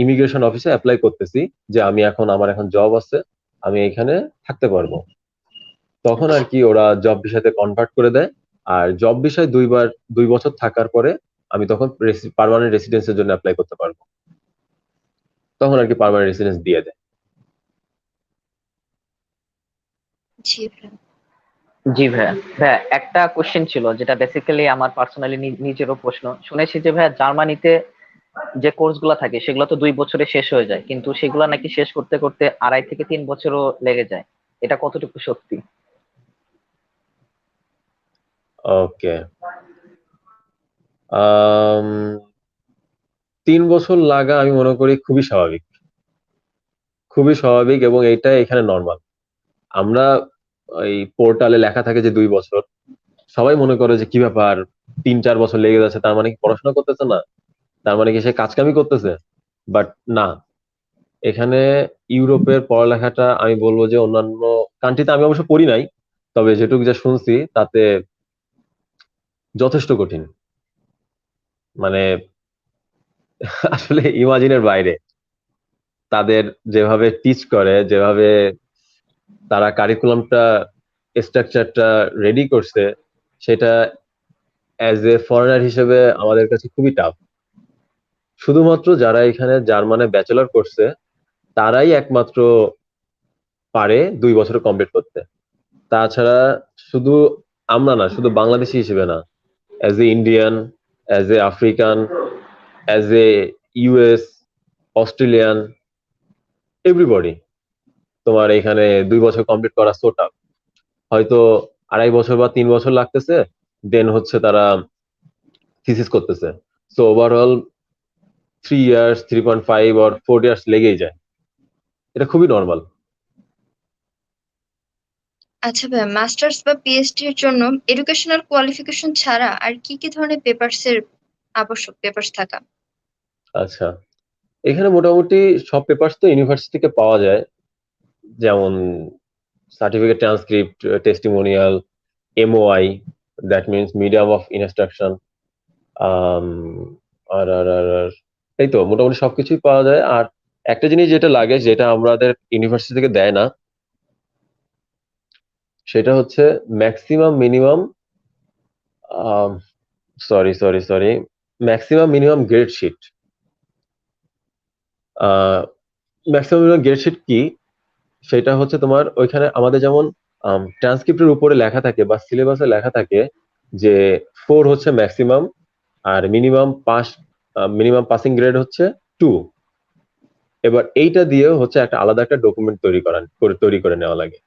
[SPEAKER 3] ইমিগ্রেশন অফিসে অ্যাপ্লাই করতেছি যে আমি এখন আমার এখন জব আছে, আমি এখানে থাকতে পারবো। তখন আর
[SPEAKER 2] আচ্ছা,
[SPEAKER 3] কি ওরা জব ভিসাতে কনভার্ট করে দেয়। আর জব ভিসায় 2 বছর থাকার পরে আমি তখন পার্মানেন্ট রেসিডেন্সের জন্য অ্যাপ্লাই করতে পারবো। তখন আর কি পার্মানেন্ট রেসিডেন্স দিয়ে দেয়।
[SPEAKER 2] জি ভাইয়া।
[SPEAKER 1] জি ভাইয়া। ভাইয়া, একটা কোশ্চেন ছিল যেটা বেসিক্যালি আমার পার্সোনালি নিজেরও প্রশ্ন। শুনেছি যে ভাইয়া জার্মানিতে যে কোর্স গুলা থাকে সেগুলো তো 2 বছরে শেষ হয়ে যায়, কিন্তু সেগুলা নাকি শেষ করতে করতে 2.5 থেকে 3 বছরও লেগে যায়। এটা কতটুকু সত্যি?
[SPEAKER 3] ওকে। আম 3 বছর লাগা আমি মনে করি খুবই স্বাভাবিক, খুবই স্বাভাবিক, এবং এইটা এখানে নর্মাল। আমরা এই পোর্টালে লেখা থাকে যে 2 বছর, সবাই মনে করে যে কি ব্যাপার, 3-4 বছর লেগে যাচ্ছে, তার মানে কি পড়াশোনা করতেছে না, তার মানে কি সে কাজকামই করতেছে? বাট না, এখানে ইউরোপের পড়ালেখাটা আমি বলবো যে অন্যান্য কান্ট্রিতে, আমি অবশ্য পড়ি নাই, তবে যেটুকু যা শুনছি তাতে যথেষ্ট কঠিন। মানে আসলে ইমাজিনের বাইরে তাদের যেভাবে টিচ করে, যেভাবে তারা কারিকুলামটা স্ট্রাকচারটা রেডি করছে, সেটা অ্যাজ এ ফরেনার হিসেবে আমাদের কাছে খুবই টাফ। শুধুমাত্র যারা এখানে জার্মানে ব্যাচেলর করছে তারাই একমাত্র পারে 2 বছর কমপ্লিট করতে। তাছাড়া শুধু আমরা না, শুধু বাংলাদেশি হিসেবে না, as a Indian, as a African, as a US, Australian, everybody তোমার এখানে 2 বছর কমপ্লিট করা সো টাফ। হয়তো 2.5 বছর বা 3 বছর লাগতেছে, দেন হচ্ছে তারা থিসিস করতেছে। So overall 3 years, 3.5 or 4 years লেগেই যায়। এটা খুবই নর্মাল।
[SPEAKER 2] আচ্ছা ভাইয়া, মাস্টার্স বা পিএইচডি এর জন্য এডুকেশনাল কোয়ালিফিকেশন ছাড়া আর কি কি ধরনের পেপারস থাকা?
[SPEAKER 3] আচ্ছা, এখানে মোটামুটি সব পেপারস তো ইউনিভার্সিটি থেকে পাওয়া যায়, যেমন certificate, transcript, testimonial, MOI, that means medium of instruction, um, আর এই তো মোটামুটি সবকিছুই পাওয়া যায়। আর একটা জিনিস যেটা লাগে, যেটা আমাদের ইউনিভার্সিটি থেকে দেয় না, সেটা হচ্ছে maximum minimum, sorry, maximum minimum grade sheet. Maximum minimum grade sheet কি? সেটা হচ্ছে তোমার ওইখানে আমাদের যেমন ট্রান্সক্রিপ্টের উপরে লেখা থাকে বা সিলেবাসে লেখা থাকে যে 4 হচ্ছে ম্যাক্সিমাম, আর মিনিমাম পাসিং গ্রেড হচ্ছে 2। এবার এইটা দিয়েও হচ্ছে একটা আলাদা একটা ডকুমেন্ট তৈরি করে নেওয়া লাগে,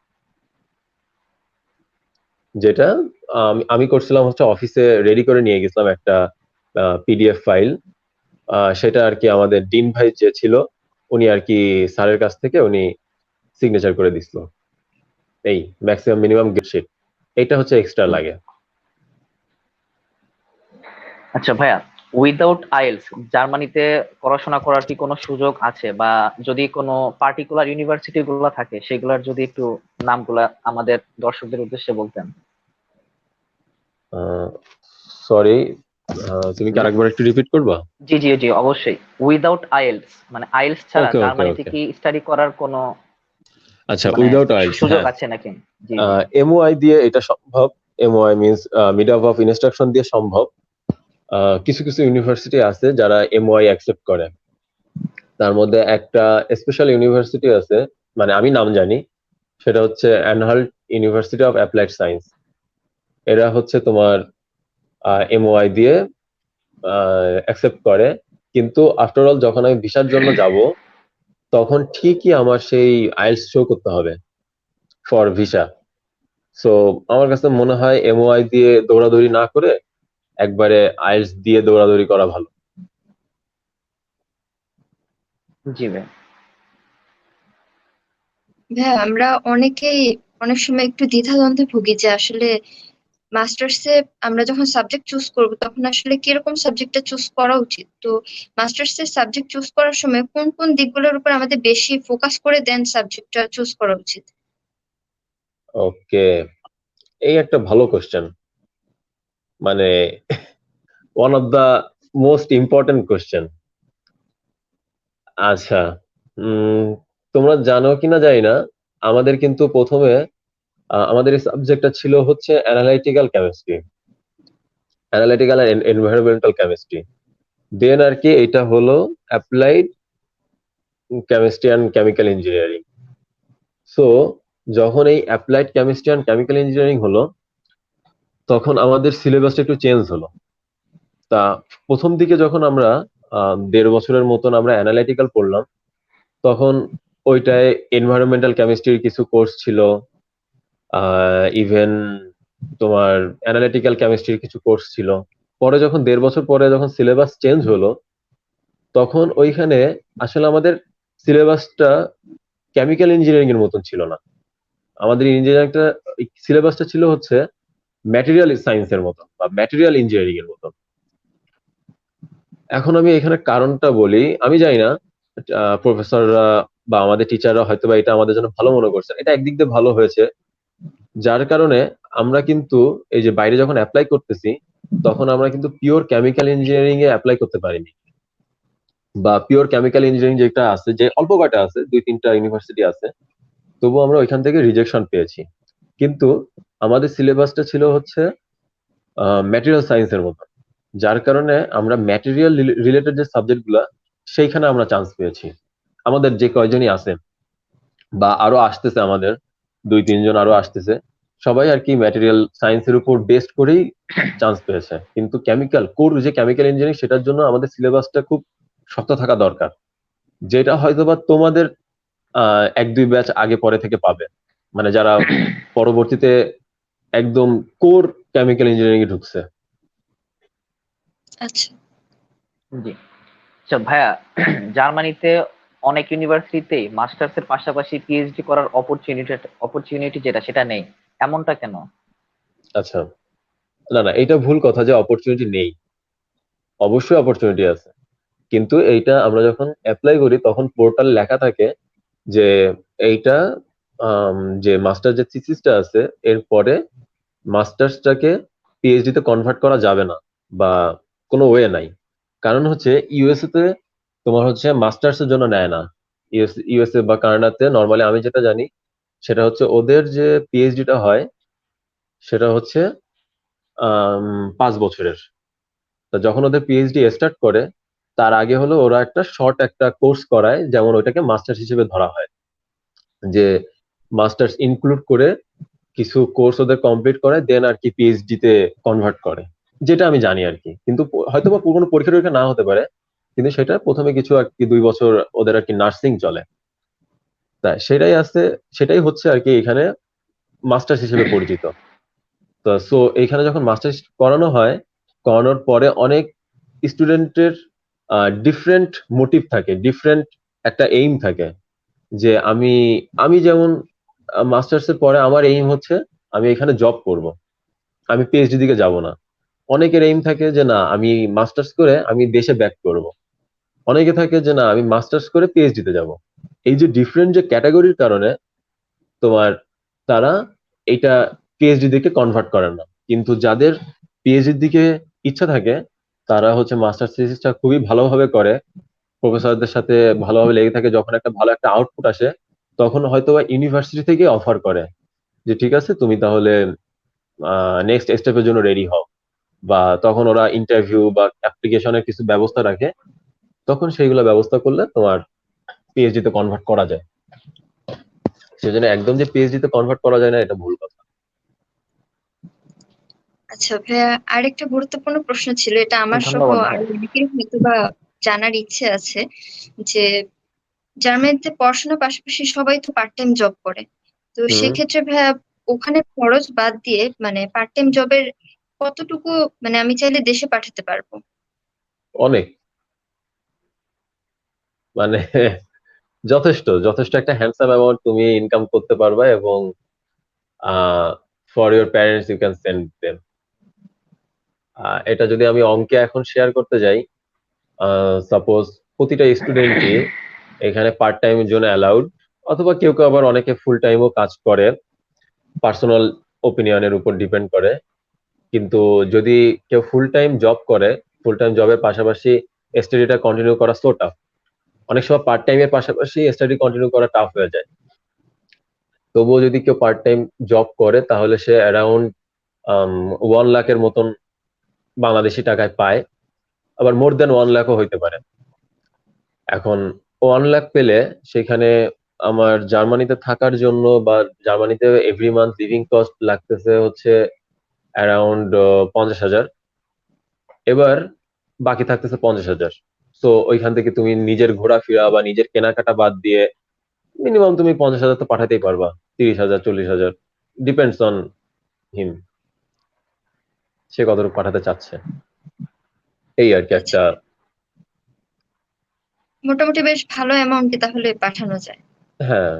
[SPEAKER 3] যেটা আমি করছিলাম হচ্ছে অফিসে রেডি করে নিয়ে গেছিলাম একটা পিডিএফ ফাইল। সেটা আর কি আমাদের ডিন ভাই যে ছিল উনি আর কি স্যারের কাছ থেকে উনি সিগনেচার করে দিছিল। এই ম্যাক্সিমাম মিনিমাম শিট এটা হচ্ছে এক্সট্রা লাগে।
[SPEAKER 1] আচ্ছা ভাইয়া, উইদাউট আইএলস জার্মানিতে পড়াশোনা করার কি কোনো সুযোগ আছে, বা যদি কোনো পার্টিকুলার ইউনিভার্সিটি গুলো থাকে সেগুলোর যদি একটু নামগুলা আমাদের দর্শকদের উদ্দেশ্যে বলতেন।
[SPEAKER 3] সরি, তুমি কি আরেকবার একটু রিপিট করবা?
[SPEAKER 1] জি জি জি, অবশ্যই। উইদাউট আইএলস মানে আইএলস ছাড়া
[SPEAKER 3] ওকে ওকে
[SPEAKER 1] জার্মানিতে
[SPEAKER 3] ওকে।
[SPEAKER 1] কি স্টাডি করার কোনো
[SPEAKER 3] আচ্ছা,
[SPEAKER 1] মানে
[SPEAKER 3] উইদাউট আইলস,
[SPEAKER 1] সুযোগ
[SPEAKER 3] হ্যাঁ।
[SPEAKER 1] আছে নাকি? জি জি।
[SPEAKER 3] এমওআই দিয়ে এটা সম্ভব। MOI means medium of instruction দিয়ে সম্ভব। কিছু কিছু ইউনিভার্সিটি আছে যারা এমওআই অ্যাকসেপ্ট করে। তার মধ্যে একটা স্পেশাল ইউনিভার্সিটি আছে, মানে আমি নাম জানি, সেটা হচ্ছে অ্যানহাল্ট ইউনিভার্সিটি অফ অ্যাপ্লাইড সায়েন্স। এরা হচ্ছে তোমার এমওআই দিয়ে অ্যাকসেপ্ট করে। কিন্তু আফটার অল যখন আমি ভিসার জন্য যাব তখন ঠিকই আমার সেই আইএলটিএস শো করতে হবে ফর ভিসা। সো আমার কাছে মনে হয় এমওআই দিয়ে দৌড়াদৌড়ি না করে একবারে আইএলটিএস দিয়ে দৌড়াদৌড়ি করা ভালো।
[SPEAKER 1] জি ভাই।
[SPEAKER 2] হ্যাঁ, আমরা অনেকেই অনেক সময় একটু দ্বিধাদ্বন্দ্বে ভুগি যে আসলে মাস্টার্সে আমরা যখন সাবজেক্ট চুজ করব তখন আসলে কিরকম সাবজেক্টটা চুজ করা উচিত। তো মাস্টার্সের সাবজেক্ট চুজ করার সময় কোন কোন দিকগুলোর উপর আমাদের বেশি ফোকাস করে দেন সাবজেক্টটা চুজ করা উচিত?
[SPEAKER 3] ওকে, এই একটা ভালো কোশ্চেন, মানে one of the most important question. আচ্ছা, উম তোমরা জানো কিনা জানি না, আমাদের কিন্তু প্রথমে আমাদের এই সাবজেক্টটা ছিল হচ্ছে analytical chemistry, analytical and environmental chemistry. Then আর কি এটা হলো applied chemistry and chemical engineering. So যখন এই applied chemistry and chemical engineering হলো তখন আমাদের সিলেবাসটা একটু চেঞ্জ হলো। তা প্রথম দিকে যখন আমরা 1.5 বছরের মতন আমরা অ্যানালিটিক্যাল পড়লাম, তখন ওইটায় এনভায়রনমেন্টাল কেমিস্ট্রির কিছু কোর্স ছিল, ইভেন তোমার অ্যানালিটিক্যাল কেমিস্ট্রির কিছু কোর্স ছিল। পরে যখন 1.5 বছর পরে যখন সিলেবাস চেঞ্জ হলো তখন ওইখানে আসলে আমাদের সিলেবাসটা কেমিক্যাল ইঞ্জিনিয়ারিং এর মতন ছিল না। আমাদের ইঞ্জিনিয়ারিংটা সিলেবাসটা ছিল হচ্ছে ম্যাটেরিয়াল সায়েন্সের মতন বা ম্যাটেরিয়াল ইঞ্জিনিয়ারিং এর মতন। এখন আমি এখানে কারণটা বলি, আমি জানি না প্রফেসররা বা আমাদের টিচাররা হয়তো বা এটা আমাদের জন্য ভালো মনে করছে, এটা একদিক দিয়ে ভালো হয়েছে। যার কারণে আমরা কিন্তু এই যে বাইরে যখন অ্যাপ্লাই করতেছি তখন আমরা কিন্তু পিওর কেমিক্যাল ইঞ্জিনিয়ারিং এ অ্যাপ্লাই করতে পারিনি, বা পিওর কেমিক্যাল ইঞ্জিনিয়ারিং যেটা আছে, যে অল্প কয়টা আছে, 2-3টা ইউনিভার্সিটি আছে, তবু আমরা ওইখান থেকে রিজেকশন পেয়েছি। কিন্তু আমাদের সিলেবাসটা ছিল হচ্ছে ম্যাটেরিয়াল সায়েন্সের মতো, যার কারণে আমরা ম্যাটেরিয়াল রিলেটেড যে সাবজেক্ট গুলা সেইখানে আমরা চান্স পেয়েছি। আমাদের যে কয়জনই আছে বা আরো আসতেছে, আমাদের 2-3 জন আরো আসতেছে, সবাই আর কি ম্যাটেরিয়াল সায়েন্সের উপর বেস্ট করেই চান্স পেয়েছে। কিন্তু কেমিক্যাল কোর যে কেমিক্যাল ইঞ্জিনিয়ারিং সেটার জন্য আমাদের সিলেবাসটা খুব শক্ত থাকা দরকার, যেটা হয়তোবা তোমাদের 1-2 ব্যাচ আগে পরে থেকে পাবে, মানে যারা পরবর্তীতে একদম কোর কেমিক্যাল ইঞ্জিনিয়ারিং এ ঢুকছে।
[SPEAKER 2] আচ্ছা।
[SPEAKER 1] জি। আচ্ছা ভাইয়া, জার্মানিতে অনেক ইউনিভার্সিটিতেই মাস্টার্স এর পাশাপাশি পিএইচডি করার অপরচুনিটি যেটা সেটা নেই, এমনটা কেন?
[SPEAKER 3] আচ্ছা, না না, এটা ভুল কথা যে অপরচুনিটি নেই। অবশ্যই অপরচুনিটি আছে, কিন্তু এইটা আমরা যখন অ্যাপ্লাই করি তখন পোর্টাল লেখা থাকে যে এইটা যে মাস্টার যে থিসিসটা আছে এরপরে মাস্টার্সটাকে পিএইচডি তে কনভার্ট করা যাবে না, বা কোনো ওয়ে নাই। কারণ হচ্ছে ইউএসএ তে তোমার হচ্ছে মাস্টার্স এর জন্য নেয় না। ইউএসএ বা কানাডাতে নর্মালি আমি যেটা জানি সেটা হচ্ছে ওদের যে পিএইচডিটা হয় সেটা হচ্ছে 5 বছরের। তো যখন ওদের পিএইচডি স্টার্ট করে তার আগে হলো ওরা একটা শর্ট একটা কোর্স করায়, যেমন ওইটাকে মাস্টার্স হিসেবে ধরা হয়, যে মাস্টার্স ইনক্লুড করে কিছু কোর্স ওদের কমপ্লিট করে দেন আর কি পিএইচডি তে কনভার্ট করে, যেটা আমি জানি আর কি। কিন্তু হয়তো বা কোনো পরীক্ষা টরীক্ষা না হতে পারে, কিন্তু সেটা প্রথমে কিছু আর কি 2 বছর ওদের আর কি নার্সিং চলে, তাই সেটাই আছে, সেটাই হচ্ছে আর কি এখানে মাস্টার্স হিসেবে পরিচিত। তো এখানে যখন মাস্টার্স করানো হয়, করানোর পরে অনেক স্টুডেন্টের ডিফারেন্ট মোটিভ থাকে, ডিফারেন্ট একটা এইম থাকে। যে আমি আমি যেমন মাস্টার্স এর পরে আমার এইম হচ্ছে আমি এখানে জব করব, আমি পিএইচডি দিকে যাব না। অনেকের এইম থাকে যে না আমি মাস্টার্স করে আমি দেশে ব্যাক করব, অনেকে থাকে যে না আমি মাস্টার্স করে পিএইচডি তে যাব। এই যে ডিফারেন্ট যে ক্যাটাগরির কারণে তোমার তারা এটা পিএইচডি দিকে কনভার্ট করে না। কিন্তু যাদের পিএইচডির দিকে ইচ্ছা থাকে তারা হচ্ছে মাস্টার্স থিসিসটা খুবই ভালোভাবে করে, প্রফেসরদের সাথে ভালোভাবে লেগে থাকে, যখন একটা ভালো একটা আউটপুট আসে তখন হয়তো ইউনিভার্সিটি থেকে অফার করে যে ঠিক আছে তুমি তাহলে নেক্সট স্টেপের জন্য রেডি হও, বা তখন ওরা ইন্টারভিউ বা অ্যাপ্লিকেশনের কিছু ব্যবস্থা রাখে, তখন সেইগুলো ব্যবস্থা করলে তোমার পিএইচডি তে কনভার্ট করা যায়। সেজন্য একদম যে পিএইচডি তে কনভার্ট করা যায় না এটা ভুল কথা।
[SPEAKER 2] আচ্ছা ভাইয়া, আরেকটা গুরুত্বপূর্ণ প্রশ্ন ছিল, এটা আমার সহ
[SPEAKER 1] ধন্যবাদ ভাই।
[SPEAKER 2] আরো অনেকের হয়তো বা জানার ইচ্ছে আছে, যে জার্মানিতে পড়াশোনার পাশাপাশি সবাই তো পার্ট টাইম জব করে, তো
[SPEAKER 3] হুম।
[SPEAKER 2] সেক্ষেত্রে ভাইয়া ওখানে খরচ বাদ দিয়ে মানে পার্ট টাইম জবের কতটুকু মানে আমি চাইলে দেশে পাঠাতে পারবো?
[SPEAKER 3] অনেক, মানে যথেষ্ট যথেষ্ট একটা হ্যান্ডসাম অ্যামাউন্ট তুমি ইনকাম করতে পারবা, এবং for your parents you can send them. এটা যদি আমি অঙ্কে এখন শেয়ার করতে যাই, সাপোজ প্রতিটা স্টুডেন্টই এখানে পার্ট টাইমের জন্য অ্যালাউড, অথবা কেউ কেউ আবার অনেকে ফুল টাইমও কাজ করে, পার্সোনাল ওপিনিয়নের উপর ডিপেন্ড করে। কিন্তু যদি কেউ ফুল টাইম জব করে, ফুল টাইম জবের পাশাপাশি স্টাডিটা কন্টিনিউ করা সো টাফ। অনেক সময় পার্ট টাইমের পাশাপাশি স্টাডি কন্টিনিউ করা টাফ হয়ে যায়। তবুও যদি কেউ পার্ট টাইম জব করে তাহলে সে অ্যারাউন্ড 1 লাখের মতন বাংলাদেশি টাকায় পায়, আবার মোর দেন 1 লাখও হইতে পারে। এখন 1 লাখ পেলে সেখানে আমার জার্মানিতে থাকার জন্য বা জার্মানিতে এভরি মান্থ লিভিং কস্ট লাগতেছে হচ্ছে অ্যারাউন্ড 50,000। এবার বাকি থাকতেছে 50,000। তো ওইখান থেকে তুমি নিজের ঘোরাফেরা বা নিজের কেনাকাটা বাদ দিয়ে মিনিমাম তুমি 50,000 তো পাঠাতেই পারবা, 30,000 40,000, ডিপেন্ডস অন হিম, সে কতটুকু পাঠাতে চাচ্ছে। এই আর কি
[SPEAKER 2] আচ্ছা,
[SPEAKER 3] একটা।
[SPEAKER 2] মোটামুটি বেশ ভালো অ্যামাউন্টে তাহলে পাঠানো যায়।
[SPEAKER 3] হ্যাঁ,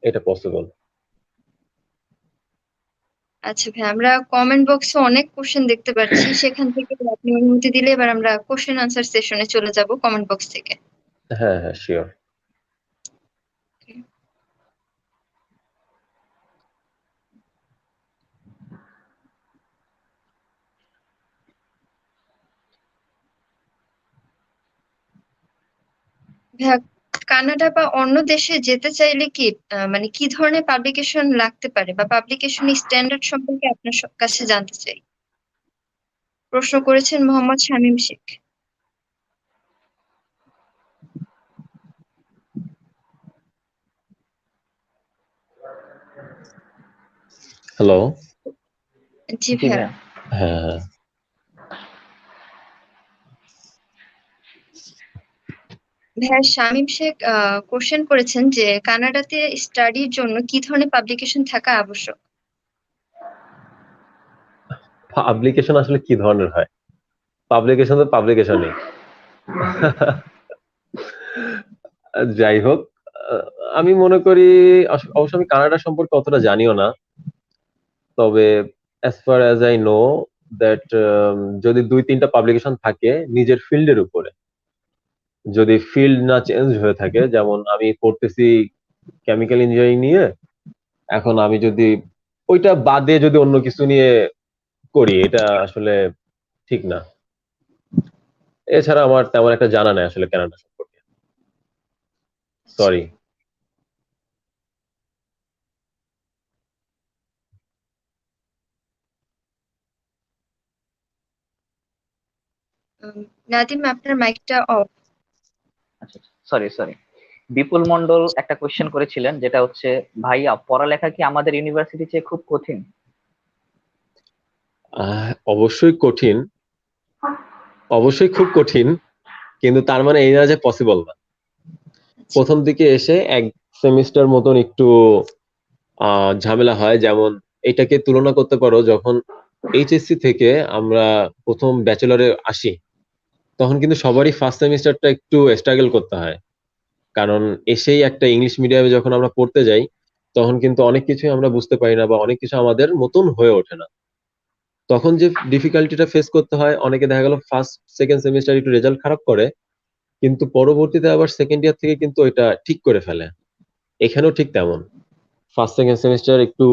[SPEAKER 3] এটা পসিবল।
[SPEAKER 2] আচ্ছা ভাই, আমরা কমেন্ট বক্সে অনেক কোশ্চেন দেখতে পাচ্ছি, সেখান থেকে আপনি অনুমতি দিলে এবার আমরা কোশ্চেন আনসার সেশনে চলে যাব কমেন্ট বক্স থেকে।
[SPEAKER 3] হ্যাঁ হ্যাঁ, শিওর।
[SPEAKER 2] ভাইয়া, কানাডা বা অন্য দেশে যেতে চাইলে কি মানে কি ধরনের পাবলিকেশন লাগতে পারে, বা পাবলিকেশন স্ট্যান্ডার্ড সম্পর্কে আপনার কাছে জানতে চাই। প্রশ্ন করেছেন মোহাম্মদ শামীম শেখ।
[SPEAKER 3] হ্যালো।
[SPEAKER 2] জি
[SPEAKER 1] জি
[SPEAKER 2] ভাইয়া।
[SPEAKER 1] ভাইয়া।
[SPEAKER 3] হ্যাঁ হ্যাঁ।
[SPEAKER 2] ভাইয়া শামীম শেখ কোশ্চেন করেছেন যে কানাডাতে স্টাডির জন্য কি ধরনের পাবলিকেশন থাকা আবশ্যক।
[SPEAKER 3] পাবলিকেশন আসলে কি ধরনের হয়? পাবলিকেশন তো পাবলিকেশনই। যাই হোক, আহ, আমি মনে করি অবশ্য আমি কানাডা সম্পর্কে অতটা জানিও না, তবে as far as I know that যদি 2-3টা পাবলিকেশন থাকে নিজের ফিল্ডের উপরে, যদি ফিল্ড না চেঞ্জ হয়ে থাকে, যেমন আমি পড়তেছি কেমিক্যাল ইঞ্জিনিয়ারিং নিয়ে, এখন আমি যদি ওইটা বাদে যদি অন্য কিছু নিয়ে করি এটা আসলে ঠিক না। এছাড়া আমার তেমন একটা জানা নাই আসলে কানাডা সম্পর্কে,
[SPEAKER 2] আচ্ছা,
[SPEAKER 3] সরি।
[SPEAKER 2] নাদিম, আপনার মাইকটা অফ।
[SPEAKER 1] আচ্ছা, সরি সরি। বিপুল মন্ডল একটা কোশ্চেন করেছিলেন, যেটা হচ্ছে ভাইয়া পড়ালেখা কি আমাদের ইউনিভার্সিটি চেয়ে খুব কঠিন?
[SPEAKER 3] অবশ্যই কঠিন, অবশ্যই খুব কঠিন, কিন্তু তার মানে এই না যে পসিবল না।
[SPEAKER 2] আচ্ছা,
[SPEAKER 3] প্রথম দিকে এসে এক সেমিস্টার মতন একটু ঝামেলা হয়, যেমন এটাকে তুলনা করতে পারো যখন এইচএসসি থেকে আমরা প্রথম ব্যাচেলরে আসি, তখন কিন্তু সবারই ফার্স্ট সেমিস্টারটা একটু স্ট্রাগল করতে হয়, কারণ এসেই একটা ইংলিশ মিডিয়ামে যখন আমরা পড়তে যাই তখন কিন্তু অনেক কিছুই আমরা বুঝতে পারি না বা অনেক কিছু আমাদের মতন হয়ে ওঠে না। তখন যে ডিফিকাল্টিটা ফেস করতে হয়, অনেকে দেখা গেল ফার্স্ট সেকেন্ড সেমিস্টার একটু রেজাল্ট খারাপ করে, কিন্তু পরবর্তীতে আবার সেকেন্ড ইয়ার থেকে কিন্তু এটা ঠিক করে ফেলে। এখানেও ঠিক তেমন, ফার্স্ট সেকেন্ড সেমিস্টার একটু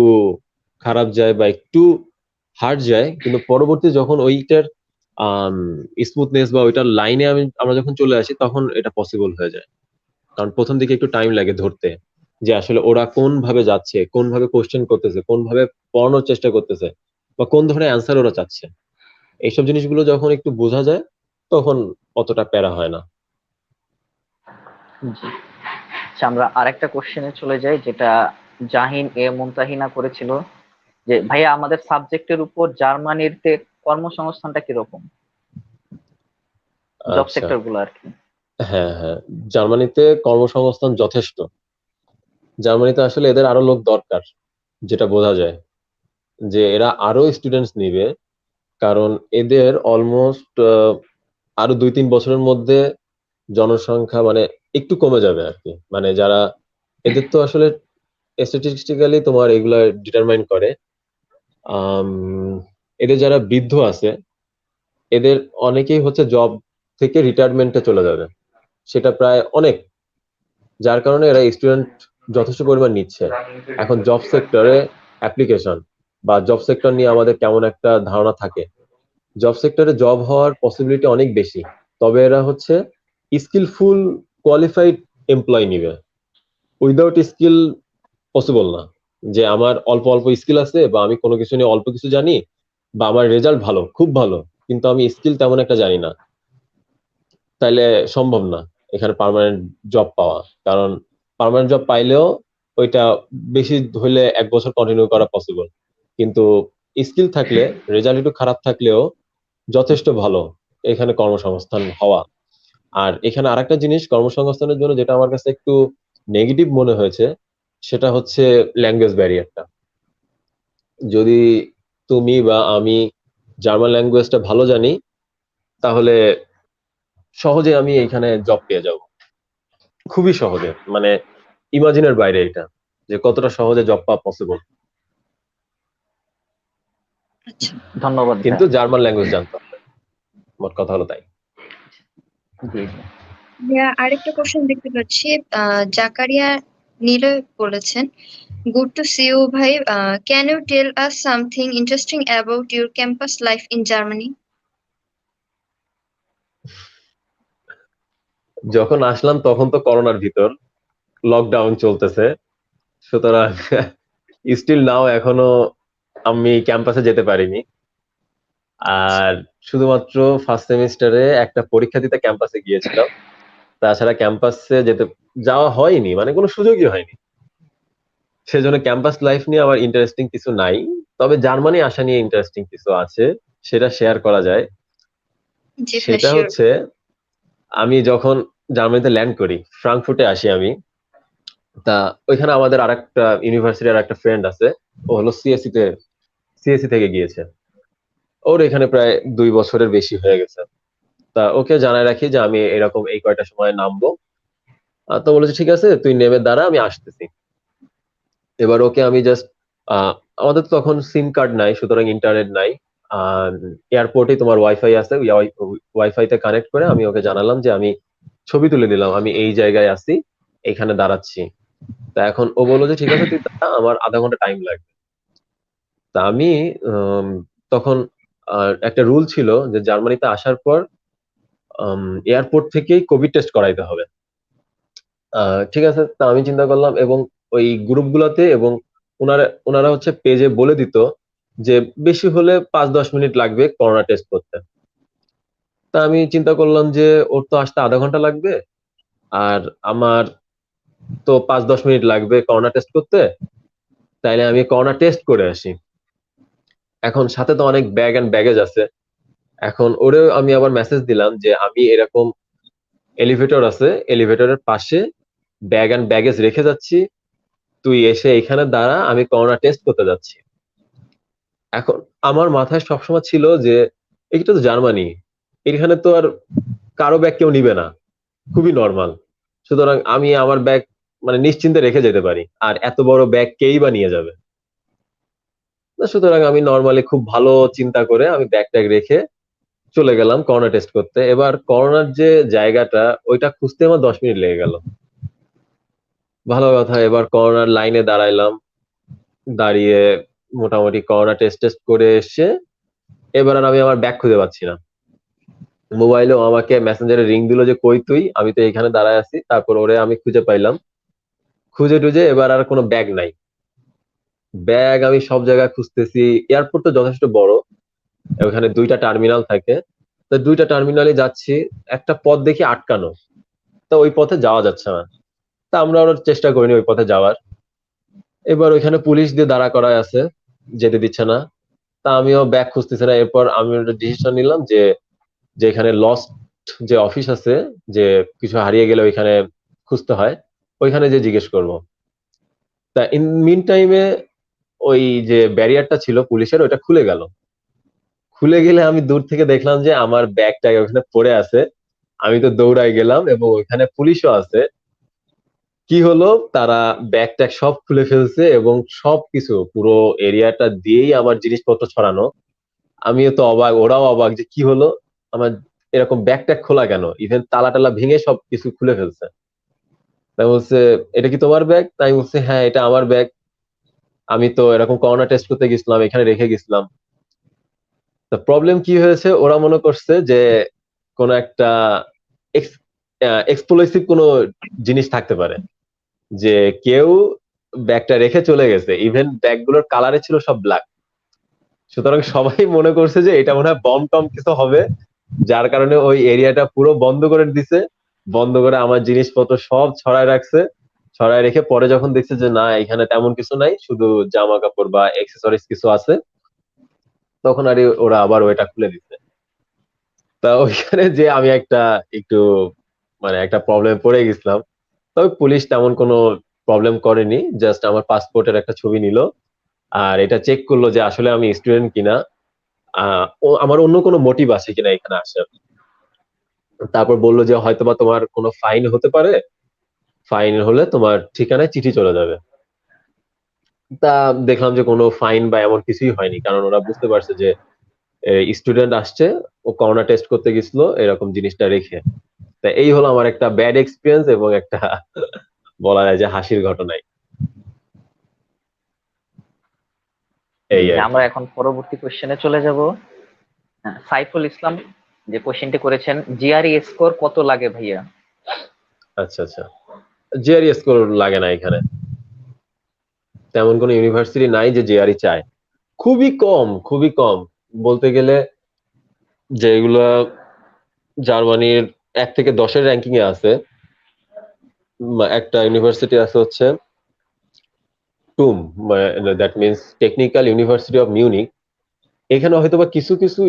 [SPEAKER 3] খারাপ যায় বা একটু হার্ড যায়, কিন্তু পরবর্তী যখন ওইটার স্মুথনেস বা ওইটার লাইনে আমরা যখন চলে আসি তখন এটা পসিবল হয়ে যায়। কারণ প্রথম দিকে একটু টাইম লাগে ধরতে, যে আসলে ওরা কোন ভাবে যাচ্ছে, কোন ভাবে কোশ্চেন করতেছে, কোন ভাবে পড়ানোর চেষ্টা করতেছে, বা কোন ধরনের অ্যান্সার ওরা চাচ্ছে। এইসব জিনিসগুলো যখন একটু বোঝা যায় তখন অতটা প্যারা হয় না।
[SPEAKER 1] জি। আচ্ছা, আমরা আরেকটা কোশ্চেনে চলে যাই, যেটা জাহিন এ মুমতাহিনা করেছিল, যে ভাইয়া আমাদের সাবজেক্টের উপর জার্মানিতে কর্মসংস্থানটা কিরকম, জব
[SPEAKER 3] আচ্ছা,
[SPEAKER 1] সেক্টর গুলো আর কি।
[SPEAKER 3] হ্যাঁ হ্যাঁ, জার্মানিতে কর্মসংস্থান যথেষ্ট। জার্মানিতে আসলে এদের আরো লোক দরকার, যেটা বোঝা যায় যে এরা আরো স্টুডেন্টস নিবে, কারণ এদের অলমোস্ট আরো 2-3 বছরের মধ্যে জনসংখ্যা মানে একটু কমে যাবে আর কি। মানে যারা, এদের তো আসলে স্ট্যাটিস্টিক্যালি তোমার এগুলা ডিটারমাইন করে, আম, এদের যারা বৃদ্ধ আছে এদের অনেকেই হচ্ছে জব থেকে রিটায়ারমেন্টে চলে যাবে, সেটা প্রায় অনেক, যার কারণে এরা স্টুডেন্ট যথেষ্ট পরিমাণ নিচ্ছে। এখন জব সেক্টরে অ্যাপ্লিকেশন বা জব সেক্টর নিয়ে আমাদের কেমন একটা ধারণা থাকে, জব সেক্টরে জব হওয়ার পসিবিলিটি অনেক বেশি, তবে এরা হচ্ছে স্কিলফুল কোয়ালিফাইড এমপ্লয় নিবে। উইদাউট স্কিল পসিবল না, যে আমার অল্প অল্প স্কিল আছে বা আমি কোনো কিছু নিয়ে অল্প কিছু জানি বা আমার রেজাল্ট ভালো, খুব ভালো, কিন্তু আমি স্কিল তেমন একটা জানি না, তাইলে সম্ভব না এখানে পার্মানেন্ট জব পাওয়া। কারণ পার্মানেন্ট জব পাইলেও ওইটা বেশি হইলে 1 বছর কন্টিনিউ করা পসিবল, কিন্তু স্কিল থাকলে, রেজাল্ট একটু খারাপ থাকলেও যথেষ্ট ভালো এখানে কর্মসংস্থান হওয়া। আর এখানে আরেকটা জিনিস কর্মসংস্থানের জন্য যেটা আমার কাছে একটু নেগেটিভ মনে হয়েছে, সেটা হচ্ছে ল্যাঙ্গুয়েজ ব্যারিয়ারটা। যদি তুমি বা আমি জার্মান ল্যাঙ্গুয়েজটা ভালো জানি, তাহলে সহজে আমি এখানে জব পেয়ে যাব, খুবই সহজে, মানে ইমাজিনের বাইরে এটা, যে কতটা সহজে জব পাওয়া পসিবল।
[SPEAKER 2] আচ্ছা।
[SPEAKER 1] ধন্যবাদ
[SPEAKER 3] কিন্তু
[SPEAKER 1] ভাইয়া।
[SPEAKER 3] জার্মান ল্যাঙ্গুয়েজ জানতে হবে, মোট কথা হলো তাই।
[SPEAKER 1] জি জি।
[SPEAKER 2] ভাইয়া, আরেকটা কোশ্চেন দেখতে পাচ্ছি, জাকারিয়া নীলে বলেছেন, গুড টু সি ইউ ভাই, can you tell us something interesting about your campus life in Germany?
[SPEAKER 3] যখন আসলাম তখন তো করোনার ভিতর, লকডাউন চলতেছে, সুতরাং স্টিল নাও এখনো আমি ক্যাম্পাসে যেতে পারিনি। আর শুধুমাত্র ফার্স্ট সেমিস্টারে একটা পরীক্ষা দিতে ক্যাম্পাসে গিয়েছিলাম, তাছাড়া ক্যাম্পাসে যাওয়া হয়নি, মানে কোনো সুযোগই হয়নি। সেজন্য ক্যাম্পাস লাইফ নিয়ে আমার ইন্টারেস্টিং কিছু নাই, তবে জার্মানি আসা নিয়ে ইন্টারেস্টিং কিছু আছে, সেটা শেয়ার করা যায়।
[SPEAKER 2] জি ভাইয়া,
[SPEAKER 3] সেটা
[SPEAKER 2] শিওর।
[SPEAKER 3] হচ্ছে, আমি যখন জার্মানিতে ল্যান্ড করি, ফ্রাঙ্কফুর্টে আসি আমি, তা ওইখানে আমাদের আরেকটা ইউনিভার্সিটির আরেকটা ফ্রেন্ড আছে, ও হলো সিএসসি থেকে গিয়েছে, ওর এখানে প্রায় 2 বছরের বেশি হয়ে গেছে। তা ওকে জানায় রাখি যে আমি এরকম এই কয়টা সময় নামবো। তো বলেছে ঠিক আছে, তুই নেমে দাঁড়া, আমি আসতেছি। এবার ওকে আমি জাস্ট, আমাদের তো তখন সিম কার্ড নাই, সুতরাং ইন্টারনেট নাই, আর এয়ারপোর্টে তোমার ওয়াইফাই আছে, ওয়াইফাই তে কানেক্ট করে আমি ওকে জানালাম যে আমি ছবি তুলে দিলাম, আমি এই জায়গায় আছি, এখানে দাঁড়াচ্ছি। তা এখন ও বললো যে ঠিক আছে তুই দাঁড়া, আমার আধা ঘন্টা টাইম লাগবে। তা আমি উম, তখন একটা রুল ছিল যে জার্মানিতে আসার পর এয়ারপোর্ট থেকেই কোভিড টেস্ট করাইতে হবে। ঠিক আছে, তা আমি চিন্তা করলাম, এবং ওই গ্রুপগুলোতে এবং ওনারা হচ্ছে পেজে বলে দিত যে বেশি হলে 5-10 মিনিট লাগবে করোনা টেস্ট করতে। তা আমি চিন্তা করলাম যে ওর তো আসতে আধা ঘন্টা লাগবে, আর আমার তো 5-10 মিনিট লাগবে করোনা টেস্ট করতে, তাইলে আমি করোনা টেস্ট করে আসি। এখন সাথে তো অনেক ব্যাগ এন্ড ব্যাগেজ আছে, এখন ওরেও আমি আবার মেসেজ দিলাম যে আমি এরকম এলিভেটর আছে, এলিভেটরের পাশে ব্যাগ এন্ড ব্যাগেজ রেখে যাচ্ছি, তুই এসে এখানে দাঁড়া, আমি করোনা টেস্ট করতে যাচ্ছি। এখন আমার মাথায় সবসময় ছিল যে এটা তো জার্মানি, এখানে তো আর কারো ব্যাগ কেউ নিবে না, খুবই নর্মাল। সুতরাং আমি আমার ব্যাগ মানে নিশ্চিন্তে রেখে যেতে পারি, আর এত বড় ব্যাগ কেই বা নিয়ে যাবে। সুতরাং আমি নর্মালি খুব ভালো চিন্তা করে আমি ব্যাগ ট্যাগ রেখে চলে গেলাম করোনা টেস্ট করতে। এবার করোনার যে জায়গাটা ওইটা খুঁজতে আমার 10 মিনিট লেগে গেল। ভালো কথা, এবার করোনার লাইনে দাঁড়াইলাম, দাঁড়িয়ে মোটামুটি করোনা টেস্ট টেস্ট করে এসে এবার আর আমি আমার ব্যাগ খুঁজে পাচ্ছি না। মোবাইলেও আমাকে মেসেঞ্জারে রিং দিল যে কই তুই, আমি তো এখানে দাঁড়ায় আছি। তারপর ওরে আমি খুঁজে পাইলাম, খুঁজে টুজে এবার আর কোনো ব্যাগ নাই। ব্যাগ আমি সব জায়গায় খুঁজতেছি। এয়ারপোর্ট তো যথেষ্ট বড়, ওখানে 2টা টার্মিনাল থাকে। তো 2টা টার্মিনালে যাচ্ছি, একটা পথ দেখি আটকানো, তো ওই পথে যাওয়া যাচ্ছে না। তা আমরা ওর চেষ্টা করিনি ওই পথে যাওয়ার। এবার ওইখানে পুলিশ দিয়ে দাঁড়া করায় আছে, যেতে দিচ্ছে না। তা আমিও ব্যাগ খুঁজতেছি না। এরপর আমি একটা ডিসিশন নিলাম যে যেখানে লস্ট যে অফিস আছে, যে কিছু হারিয়ে গেলে ওইখানে খুঁজতে হয়, ওইখানে যে জিজ্ঞেস করব। তা ইন মিন টাইমে ওই যে ব্যারিয়ারটা ছিল পুলিশের, ওইটা খুলে গেল। খুলে গেলে আমি দূর থেকে দেখলাম যে আমার ব্যাগটা ওখানে পড়ে আছে। আমি তো দৌড়াই গেলাম এবং ওইখানে পুলিশও আছে। কি হলো, তারা ব্যাগ ট্যাগ সব খুলে ফেলছে এবং সবকিছু পুরো এরিয়াটা দিয়েই আমার জিনিসপত্র ছড়ানো। আমিও তো অবাক, ওরাও অবাক যে কি হলো, আমার এরকম ব্যাগ ট্যাগ খোলা কেন, ইভেন তালা টালা ভেঙে সবকিছু খুলে ফেলছে। তাই বলছে এটা কি তোমার ব্যাগ? তাই বলছে হ্যাঁ এটা আমার ব্যাগ, আমি তো এরকম করোনা টেস্ট করতে গেছিলাম, এখানে রেখে গেছিলাম। তো প্রবলেম কি হয়েছে, ওরা মনে করছে যে কোন একটা এক্সপ্লোসিভ কোনো জিনিস থাকতে পারে, যে কেউ ব্যাগটা রেখে চলে গেছে। ইভেন ব্যাগগুলোর কালারে ছিল সব ব্ল্যাক। সুতরাং সবাই মনে করছে যে এটা মনে হয় বম টম কিছু হবে, যার কারণে ওই এরিয়াটা পুরো বন্ধ করে দিছে। বন্ধ করে আমার জিনিসপত্র সব ছড়ায় রাখছে। ছড়ায় রেখে পরে যখন দেখছে যে না এখানে তেমন কিছু নাই, শুধু জামা কাপড় বা এক্সেসরিজ কিছু আছে, তখন আর ওরা আবার ওইটা খুলে দিচ্ছে। তা ওইখানে যে আমি একটা একটু মানে একটা প্রবলেম পড়ে গেছিলাম। তবে পুলিশ তেমন কোনো প্রবলেম করেনি, জাস্ট আমার পাসপোর্টের একটা ছবি নিল, আর এটা চেক করলো যে আসলে আমি স্টুডেন্ট কিনা, ও আমার অন্য কোনো মোটিভ আছে কিনা এখানে আসার। তারপর বললো যে হয়তোবা তোমার কোনো ফাইন হতে পারে, ফাইন হলে তোমার ঠিকানায় চিঠি চলে যাবে। তা দেখলাম যে কোনো ফাইন বা এমন কিছুই হয়নি, কারণ ওরা বুঝতে পারছে যে স্টুডেন্ট আসছে, ও করোনা টেস্ট করতে গেছিল এরকম জিনিসটা রেখে। তা এই হলো আমার একটা ব্যাড এক্সপিরিয়েন্স এবং একটা বলা যায় যে হাসির ঘটনাই, এই আর কি।
[SPEAKER 1] আমরা এখন পরবর্তী কোশ্চেনে চলে যাব। সাইফুল ইসলাম যে কোশ্চেনটি করেছেন, জিআরই স্কোর কত লাগে ভাইয়া?
[SPEAKER 3] আচ্ছা আচ্ছা, জেআরই স্কোর লাগে না এখানে। তেমন কোনো ইউনিভার্সিটি নাই যে জেআরই চায়। খুবই কম, খুবই কম বলতে গেলে। যেগুলা জার্মানির 1 থেকে 10-এর র্যাঙ্কিং এ আছে, একটা ইউনিভার্সিটি আছে হচ্ছে টুম, that means technical university of Munich. এখানে হয়তোবা কিছু কিছু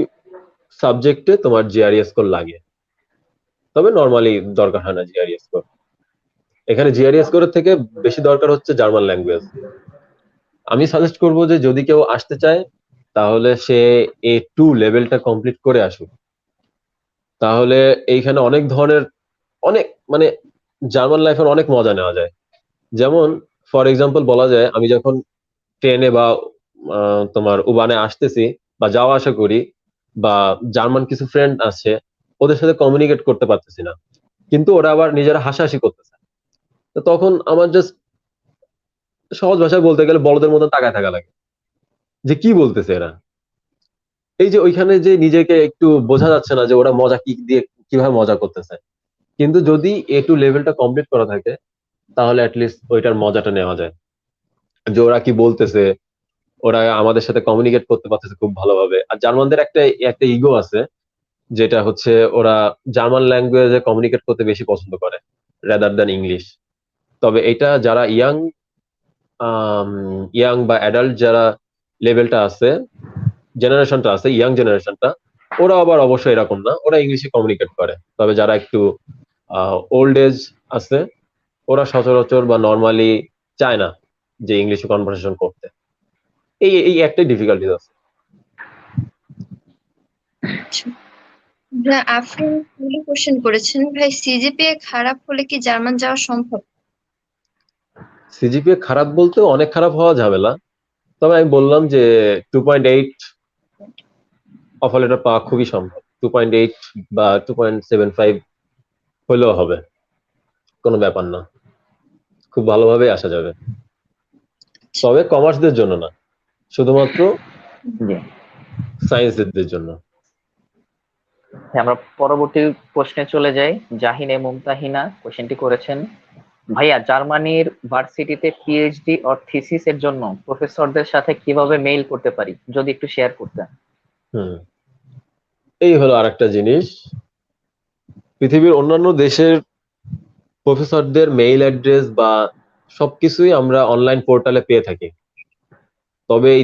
[SPEAKER 3] সাবজেক্টে তোমার জিআরই স্কোর লাগে, তবে নর্মালি দরকার হয় না জিআরই স্কোর। এখানে জিআরই স্কোরের থেকে বেশি দরকার হচ্ছে জার্মান ল্যাঙ্গুয়েজ। আমি সাজেস্ট করবো যে যদি কেউ আসতে চায় তাহলে সে A2 লেভেলটা কমপ্লিট করে আসুক। তাহলে এইখানে অনেক ধরনের, অনেক মানে জার্মান লাইফের অনেক মজা নেওয়া যায়। যেমন ফর এক্সাম্পল বলা যায়, আমি যখন ট্রেনে বা তোমার উবানে আসতেছি বা যাওয়া আসা করি, বা জার্মান কিছু ফ্রেন্ড আছে, ওদের সাথে কমিউনিকেট করতে পারতেছি না, কিন্তু ওরা আবার নিজেরা হাসাহাসি করতেছে। তো তখন আমার জাস্ট সহজ ভাষায় বলতে গেলে বলদের মতন তাকায় থাকা লাগে যে কি বলতেছে এরা। এই যে ওইখানে যে নিজেকে একটু বোঝা যাচ্ছে না যে ওরা মজা কি দিয়ে কিভাবে মজা করতেছে। কিন্তু যদি A2 লেভেলটা কমপ্লিট করা থাকে তাহলে অ্যাটলিস্ট ওইটার মজাটা নেওয়া যায়, যে ওরা কি বলতেছে, ওরা আমাদের সাথে কমিউনিকেট করতে পারতেছে খুব ভালোভাবে। আর জার্মানদের একটা একটা ইগো আছে, যেটা হচ্ছে ওরা জার্মান ল্যাঙ্গুয়েজে কমিউনিকেট করতে বেশি পছন্দ করে রাদার দ্যান ইংলিশ। তবে এটা যারা ইয়াং বা অ্যাডাল্ট যারা লেভেলটা আছে, জেনারেশনটা আছে, ইয়াং জেনারেশনটা, ওরা আবার অবশ্যই এরকম না, ওরা ইংলিশে কমিউনিকেট করে। তবে যারা একটু ওল্ড এজ আছে, ওরা সচরাচর বা নর্মালি চায় না যে ইংলিশে কনভারসেশন করতে। এই এই একটাই ডিফিকাল্টিজ আছে।
[SPEAKER 2] আচ্ছা। ভাইয়া আফরিন কোশ্চেন করেছেন, ভাই সিজিপিএ খারাপ হলে কি জার্মান যাওয়া সম্ভব?
[SPEAKER 3] সিজিপিএ খারাপ বলতে অনেক খারাপ হওয়া ঝামেলা, তবে আমি বললাম যে 2.8 অফার লেটার পাওয়া খুবই সম্ভব। 2.8 বা 2.75 হলেও হবে, কোনো ব্যাপার না, খুব ভালোভাবে আসা যাবে। তবে কমার্সদের জন্য না, শুধুমাত্র
[SPEAKER 1] জি।
[SPEAKER 3] সায়েন্সদের জন্য।
[SPEAKER 1] হ্যাঁ, আমরা পরবর্তী প্রশ্নে চলে যাই। জাহিনে মুমতাহিনা কোশ্চেনটি করেছেন, ভাইয়া জার্মানির ভার্সিটিতে পিএইচডি অর থিসিস এর জন্য প্রফেসরদের সাথে কিভাবে মেইল করতে পারি, যদি একটু শেয়ার করতেন।
[SPEAKER 3] হুম, এই হলো আরেকটা জিনিস। পৃথিবীর অন্যান্য দেশের প্রফেসরদের মেইল অ্যাড্রেস বা সবকিছুই আমরা অনলাইন পোর্টালে পেয়ে থাকি, তবে এই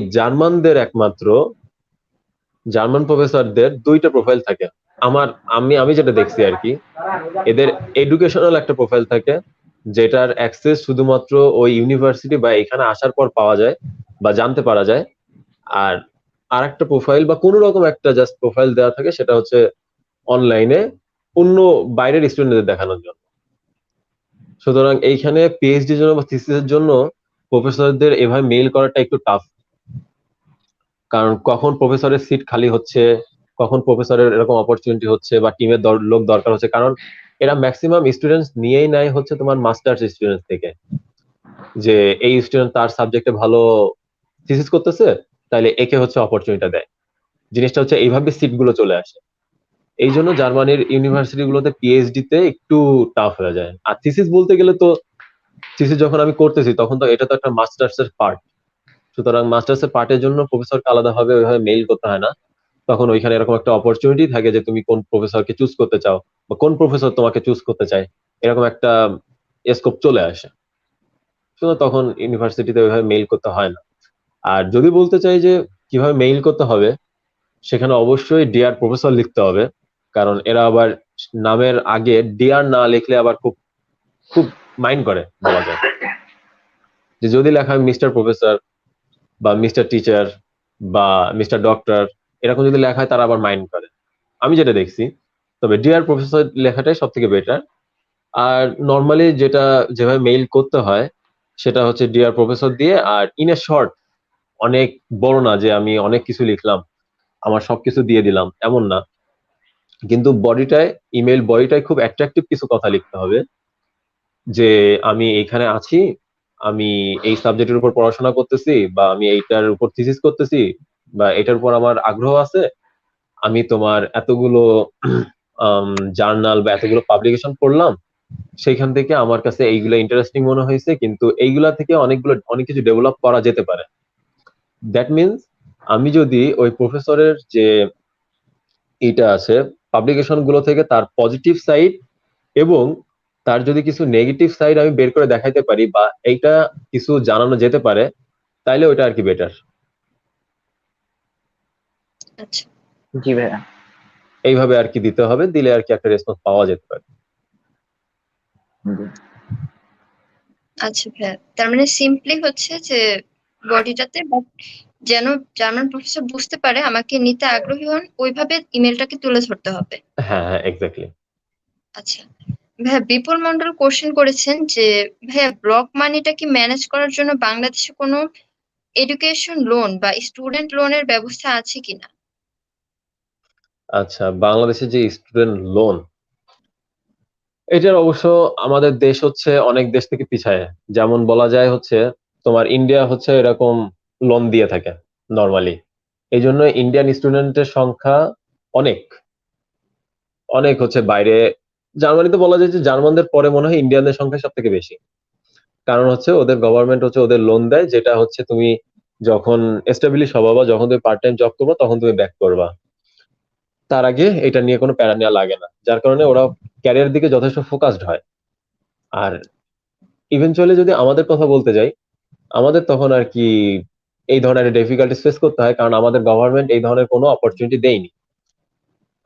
[SPEAKER 3] জার্মান প্রফেসরদের দুইটা প্রোফাইল থাকে। আমি যেটা দেখছি আর কি, এদের এডুকেশনাল একটা প্রোফাইল থাকে, যেটার অ্যাক্সেস শুধুমাত্র ওই ইউনিভার্সিটি বা এখানে আসার পর পাওয়া যায় বা জানতে পারা যায়। আর আরেকটা প্রোফাইল বা কোনো রকম একটা জাস্ট প্রোফাইল দেওয়া থাকে, সেটা হচ্ছে অনলাইনে অন্য বাইরের স্টুডেন্টদের দেখানোর জন্য। সুতরাং এইখানে পিএইচডি জন্য বা থিসিসের জন্য প্রফেসরদের এভাবে মেইল করাটা একটু টাফ, কারণ কখন প্রফেসরের সিট খালি হচ্ছে, কখন প্রফেসরের এরকম অপরচুনিটি হচ্ছে বা টিমের লোক দরকার হচ্ছে, কারণ এরা ম্যাক্সিমাম স্টুডেন্টস নিয়েই নেয় হচ্ছে তোমার মাস্টার্স স্টুডেন্টস থেকে, যে এই স্টুডেন্ট তার সাবজেক্টে ভালো থিসিস করতেছে, তাহলে একে হচ্ছে অপরচুনিটি দেয়। জিনিসটা হচ্ছে এইভাবে সিট গুলো চলে আসে। এই জন্য জার্মানির ইউনিভার্সিটি গুলোতে পিএইচডি তে একটু টাফ হয়ে যায়। আর থিসিস বলতে গেলে তো, থিসিস যখন আমি করতেছি তখন তো এটা তো একটা মাস্টার্স এর পার্ট, সুতরাং মাস্টার্স এর পার্টের জন্য প্রফেসরকে আলাদাভাবে ওইভাবে মেইল করতে হয় না। তখন ওইখানে এরকম একটা অপরচুনিটি থাকে যে তুমি কোন প্রফেসরকে চুজ করতে চাও বা কোন প্রফেসর তোমাকে চুজ করতে চায়, এরকম একটা স্কোপ চলে আসে। শুধু তখন ইউনিভার্সিটিতে ওইভাবে মেইল করতে হয় না। আর যদি বলতে চাই যে কিভাবে মেইল করতে হবে, সেখানে অবশ্যই ডিয়ার প্রফেসর লিখতে হবে, কারণ এরা আবার নামের আগে ডিয়ার না লিখলে আবার খুব খুব মাইন্ড করে বলা যায়। যে যদি লেখা হয় মিস্টার প্রফেসর বা মিস্টার টিচার বা মিস্টার ডক্টর, এরকম যদি লেখা হয় তারা আবার মাইন্ড করে, আমি যেটা দেখছি। তবে ডিয়ার প্রফেসর লেখাটাই সব থেকে বেটার। আর নর্মালি যেভাবে মেইল করতে হয় সেটা হচ্ছে ডিয়ার প্রফেসর দিয়ে, আর ইন এ শর্ট, অনেক বড় না যে আমি অনেক কিছু লিখলাম, আমার সবকিছু দিয়ে দিলাম, এমন না। কিন্তু ইমেল বডিটায় খুব অ্যাট্রাকটিভ কিছু কথা লিখতে হবে, যে আমি এখানে আছি, আমি এই সাবজেক্টের উপর পড়াশোনা করতেছি, বা আমি এইটার উপর থিসিস করতেছি, বা এটার উপর আমার আগ্রহ আছে, আমি তোমার এতগুলো জার্নাল বা এতগুলো পাবলিকেশন পড়লাম, সেইখান থেকে আমার কাছে এইগুলো ইন্টারেস্টিং মনে হয়েছে, কিন্তু এইগুলা থেকে অনেক কিছু ডেভেলপ করা যেতে পারে। দ্যাট মিনস আমি যদি ওই প্রফেসরের যে এটা আছে পাবলিকেশন গুলো থেকে তার পজিটিভ সাইড এবং তার যদি কিছু নেগেটিভ সাইড আমি বের করে দেখাইতে পারি বা এইটা কিছু জানানো যেতে পারে, তাইলে ওইটা আর কি বেটার।
[SPEAKER 2] আচ্ছা
[SPEAKER 1] জি ভাইয়া।
[SPEAKER 3] এইভাবে আর কি দিতে হবে, দিলে আর কি একটা রেসপন্স পাওয়া যেতে পারে।
[SPEAKER 1] জি।
[SPEAKER 2] আচ্ছা ভাইয়া, তার মানে সিম্পলি হচ্ছে যে বডিটাতে যেন জার্মান প্রফেসর বুঝতে পারে আমাকে নিতে আগ্রহী হন, ওইভাবে ইমেলটাকে তুলে ধরতে হবে।
[SPEAKER 3] হ্যাঁ হ্যাঁ, এক্স্যাক্টলি।
[SPEAKER 2] আচ্ছা ভাইয়া, বিপুল মন্ডল কোশ্চেন করেছেন যে ভাইয়া ব্লক মানিটা কি ম্যানেজ করার জন্য বাংলাদেশে কোনো এডুকেশন লোন বা স্টুডেন্ট লোনের ব্যবস্থা আছে কিনা?
[SPEAKER 3] আচ্ছা, বাংলাদেশে যে স্টুডেন্ট লোন, এটার অবশ্য আমাদের দেশ হচ্ছে অনেক দেশ থেকে পিছায়। যেমন বলা যায় হচ্ছে তোমার ইন্ডিয়া হচ্ছে এরকম লোন দিয়ে থাকে নর্মালি। এই জন্য ইন্ডিয়ান স্টুডেন্টের সংখ্যা অনেক অনেক হচ্ছে বাইরে। জার্মানিতে বলা যায় যে জার্মানদের পরে মনে হয় ইন্ডিয়ানদের সংখ্যা সব থেকে বেশি। কারণ হচ্ছে ওদের গভর্নমেন্ট হচ্ছে ওদের লোন দেয়, যেটা হচ্ছে তুমি যখন এস্টাবলিশ হবা বা যখন তুমি পার্ট টাইম জব করবা তখন তুমি ব্যাক করবা, তার আগে এটা নিয়ে কোনো প্যারা নেওয়া লাগে না, যার কারণে ওরা ক্যারিয়ার দিকে যথেষ্ট ফোকাসড হয়। আর ইভেনচুয়ালি যদি আমাদের কথা বলতে যাই, আমাদের তখন আর কি এই ধরনের ডিফিকাল্টিস ফেস করতে হয়, কারণ আমাদের গভর্নমেন্ট এই ধরনের কোনো অপরচুনিটি দেয়নি।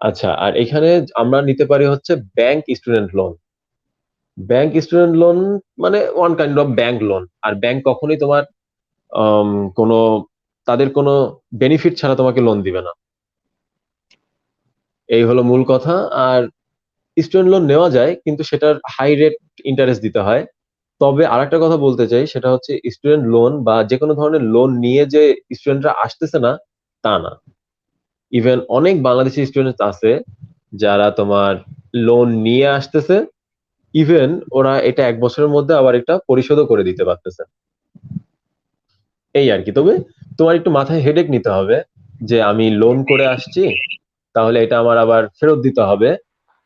[SPEAKER 3] আচ্ছা, আর এখানে আমরা নিতে পারি হচ্ছে bank student loan. Bank student loan মানে one kind of bank loan. আর ব্যাংক কখনোই তোমার কোনো তাদের কোনো বেনিফিট ছাড়া তোমাকে লোন দিবে না। এই হলো মূল কথা। আর স্টুডেন্ট লোন নেওয়া যায়, কিন্তু সেটার হাই রেট ইন্টারেস্ট দিতে হয়। তবে আরেকটা কথা বলতে চাই, সেটা হচ্ছে স্টুডেন্ট লোন বা যে কোনো ধরনের লোন নিয়ে যে স্টুডেন্টরা আসতেছে না, তা না। ইভেন অনেক বাংলাদেশি স্টুডেন্ট আছে যারা তোমার লোন নিয়ে আসতেছে, ইভেন ওরা এটা 1 বছরের মধ্যে আবার এটা পরিশোধও করে দিতে পারতেছে। এই আর কি। তবে তোমার একটু মাথায় হেডেক নিতে হবে যে আমি লোন করে আসছি, তাহলে এটা আমার আবার ফেরত দিতে হবে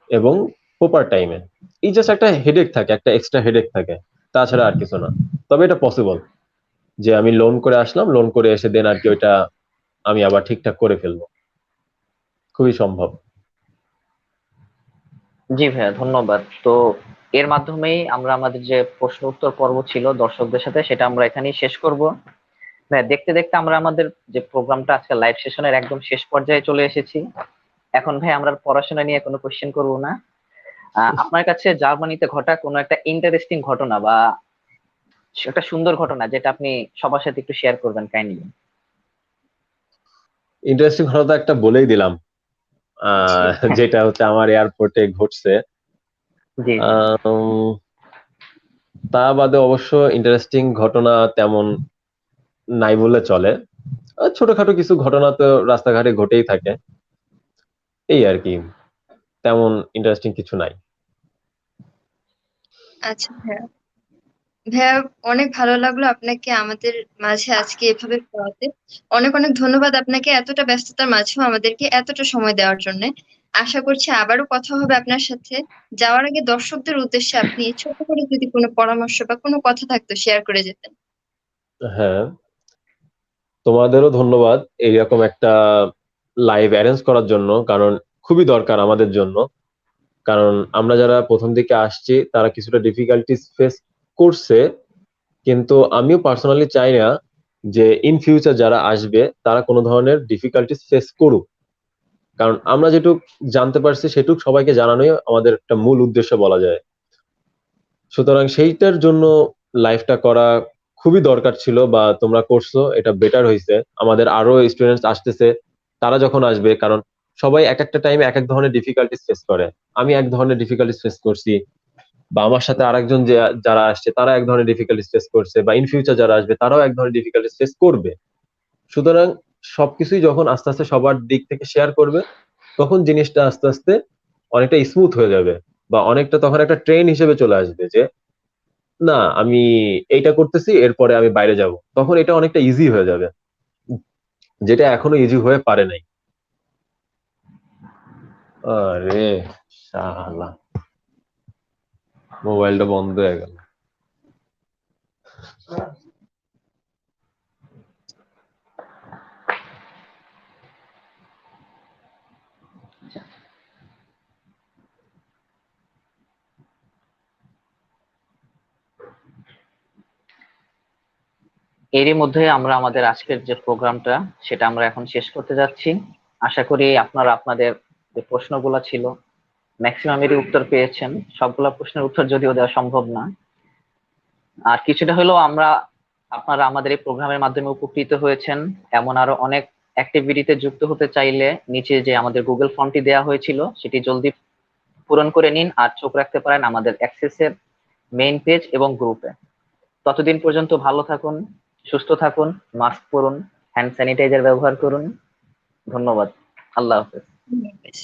[SPEAKER 3] এবং প্রপার টাইমে। এই জাস্ট একটা হেডেক থাকে, একটা এক্সট্রা হেডেক থাকে, তাছাড়া আর কিছু না। তবে এটা পসিবল যে আমি লোন করে আসলাম, লোন করে এসে দেন আর কি ওইটা আমি আবার ঠিকঠাক করে ফেলবো, খুবই সম্ভব।
[SPEAKER 1] জি ভাইয়া, ধন্যবাদ। তো এর মাধ্যমেই আমরা আমাদের যে প্রশ্ন উত্তর পর্ব ছিল দর্শকদের সাথে, সেটা আমরা এখানেই শেষ করব। হ্যাঁ, দেখতে দেখতে আমরা আমাদের যে প্রোগ্রামটা আজকে লাইভ সেশনের একদম শেষ পর্যায়ে চলে এসেছি। এখন ভাই আমরা আর পড়াশোনা নিয়ে কোনো কোশ্চেন করব না। আপনার কাছে জার্মানিতে ঘটা কোনো একটা ইন্টারেস্টিং ঘটনা বা একটা সুন্দর ঘটনা যেটা আপনি সবার সাথে একটু শেয়ার করবেন কাইন্ডলি।
[SPEAKER 3] ইন্টারেস্টিং ঘটনা একটা বলেই দিলাম,
[SPEAKER 2] জি।
[SPEAKER 3] যেটা হচ্ছে আমার এয়ারপোর্টে ঘটছে।
[SPEAKER 1] জি জি।
[SPEAKER 3] আম, তা বাদে অবশ্য ইন্টারেস্টিং ঘটনা তেমন নাই বললে চলে। ছোটখাটো কিছু ঘটনা তো রাস্তাঘাটে ঘটেই থাকে, এই আর কি। তেমন ইন্টারেস্টিং কিছু নাই।
[SPEAKER 2] আচ্ছা ভাইয়া, ভাইয়া অনেক ভালো লাগলো আপনাকে আমাদের মাঝে আজকে এভাবে পড়াতে। অনেক অনেক ধন্যবাদ আপনাকে এতটা ব্যস্ততার মাঝেও আমাদেরকে এতটা সময় দেওয়ার জন্য। আশা করছি আবারও কথা হবে আপনার সাথে। যাওয়ার আগে দর্শকদের উদ্দেশ্যে আপনি ছোট করে যদি কোনো পরামর্শ বা কোনো কথা থাকতো শেয়ার করে যেতেন।
[SPEAKER 3] হ্যাঁ, তোমাদেরও ধন্যবাদ এইরকম একটা লাইভ অ্যারেঞ্জ করার জন্য, কারণ খুবই দরকার আমাদের জন্য। কারণ আমরা যারা প্রথম দিকে আসছি তারা কিছুটা ডিফিকাল্টিস ফেস করছে, কিন্তু আমিও পার্সোনালি চাই না যে ইন ফিউচার যারা আসবে তারা কোনো ধরনের ডিফিকাল্টিস ফেস করুক। কারণ আমরা যেটুক জানতে পারছি সেটুক সবাইকে জানানোই আমাদের একটা মূল উদ্দেশ্য বলা যায়। সুতরাং সেইটার জন্য লাইভটা করা খুবই দরকার ছিল, বা তোমরা করছো, এটা বেটার হয়েছে। আমাদের আরো স্টুডেন্টস আসতেছে, তারা যখন আসবে, কারণ সবাই এক একটা টাইমে এক এক ধরনের ডিফিকাল্টিস ফেস করে। আমি এক ধরনের ডিফিকাল্টিস ফেস করছি, বা আমার সাথে আরেকজন যে যারা আসছে তারা এক ধরনের ডিফিকাল্টিস ফেস করছে, বা ইন ফিউচার যারা আসবে তারাও এক ধরনের ডিফিকাল্টিস ফেস করবে। সুতরাং সবকিছুই যখন আস্তে আস্তে সবার দিক থেকে শেয়ার করবে, তখন জিনিসটা আস্তে আস্তে অনেকটা স্মুথ হয়ে যাবে, বা অনেকটা তখন একটা ট্রেন হিসেবে চলে আসবে যে না আমি এইটা করতেছি, এরপরে আমি বাইরে যাব, তখন এটা অনেকটা ইজি হয়ে যাবে, যেটা এখনো ইজি হয়ে পারে নাই। আরে শালা, মোবাইলটা বন্ধ হয়ে গেল।
[SPEAKER 1] এরই মধ্যে আমরা আমাদের আজকের যে প্রোগ্রামটা সেটা আমরা এখন শেষ করতে যাচ্ছি। আশা করি আপনারা আপনাদের যে প্রশ্নগুলো ছিল ম্যাক্সিমামেরই উত্তর পেয়েছেন। সবগুলা প্রশ্নের উত্তর যদিও দেওয়া সম্ভব না, আর কিছুটা হলেও আপনারা আমাদের এই প্রোগ্রামের মাধ্যমে উপকৃত হয়েছেন। এমন আরো অনেক অ্যাক্টিভিটিতে যুক্ত হতে চাইলে নিচে যে আমাদের গুগল ফর্মটি দেওয়া হয়েছিল সেটি জলদি পূরণ করে নিন, আর চোখ রাখতে পারেন আমাদের অ্যাক্সেসের মেইন পেজ এবং গ্রুপে। ততদিন পর্যন্ত ভালো থাকুন, সুস্থ থাকুন, মাস্ক পরুন, হ্যান্ড স্যানিটাইজার ব্যবহার করুন। ধন্যবাদ। আল্লাহ হাফেজ।
[SPEAKER 2] আল্লাহ হাফেজ।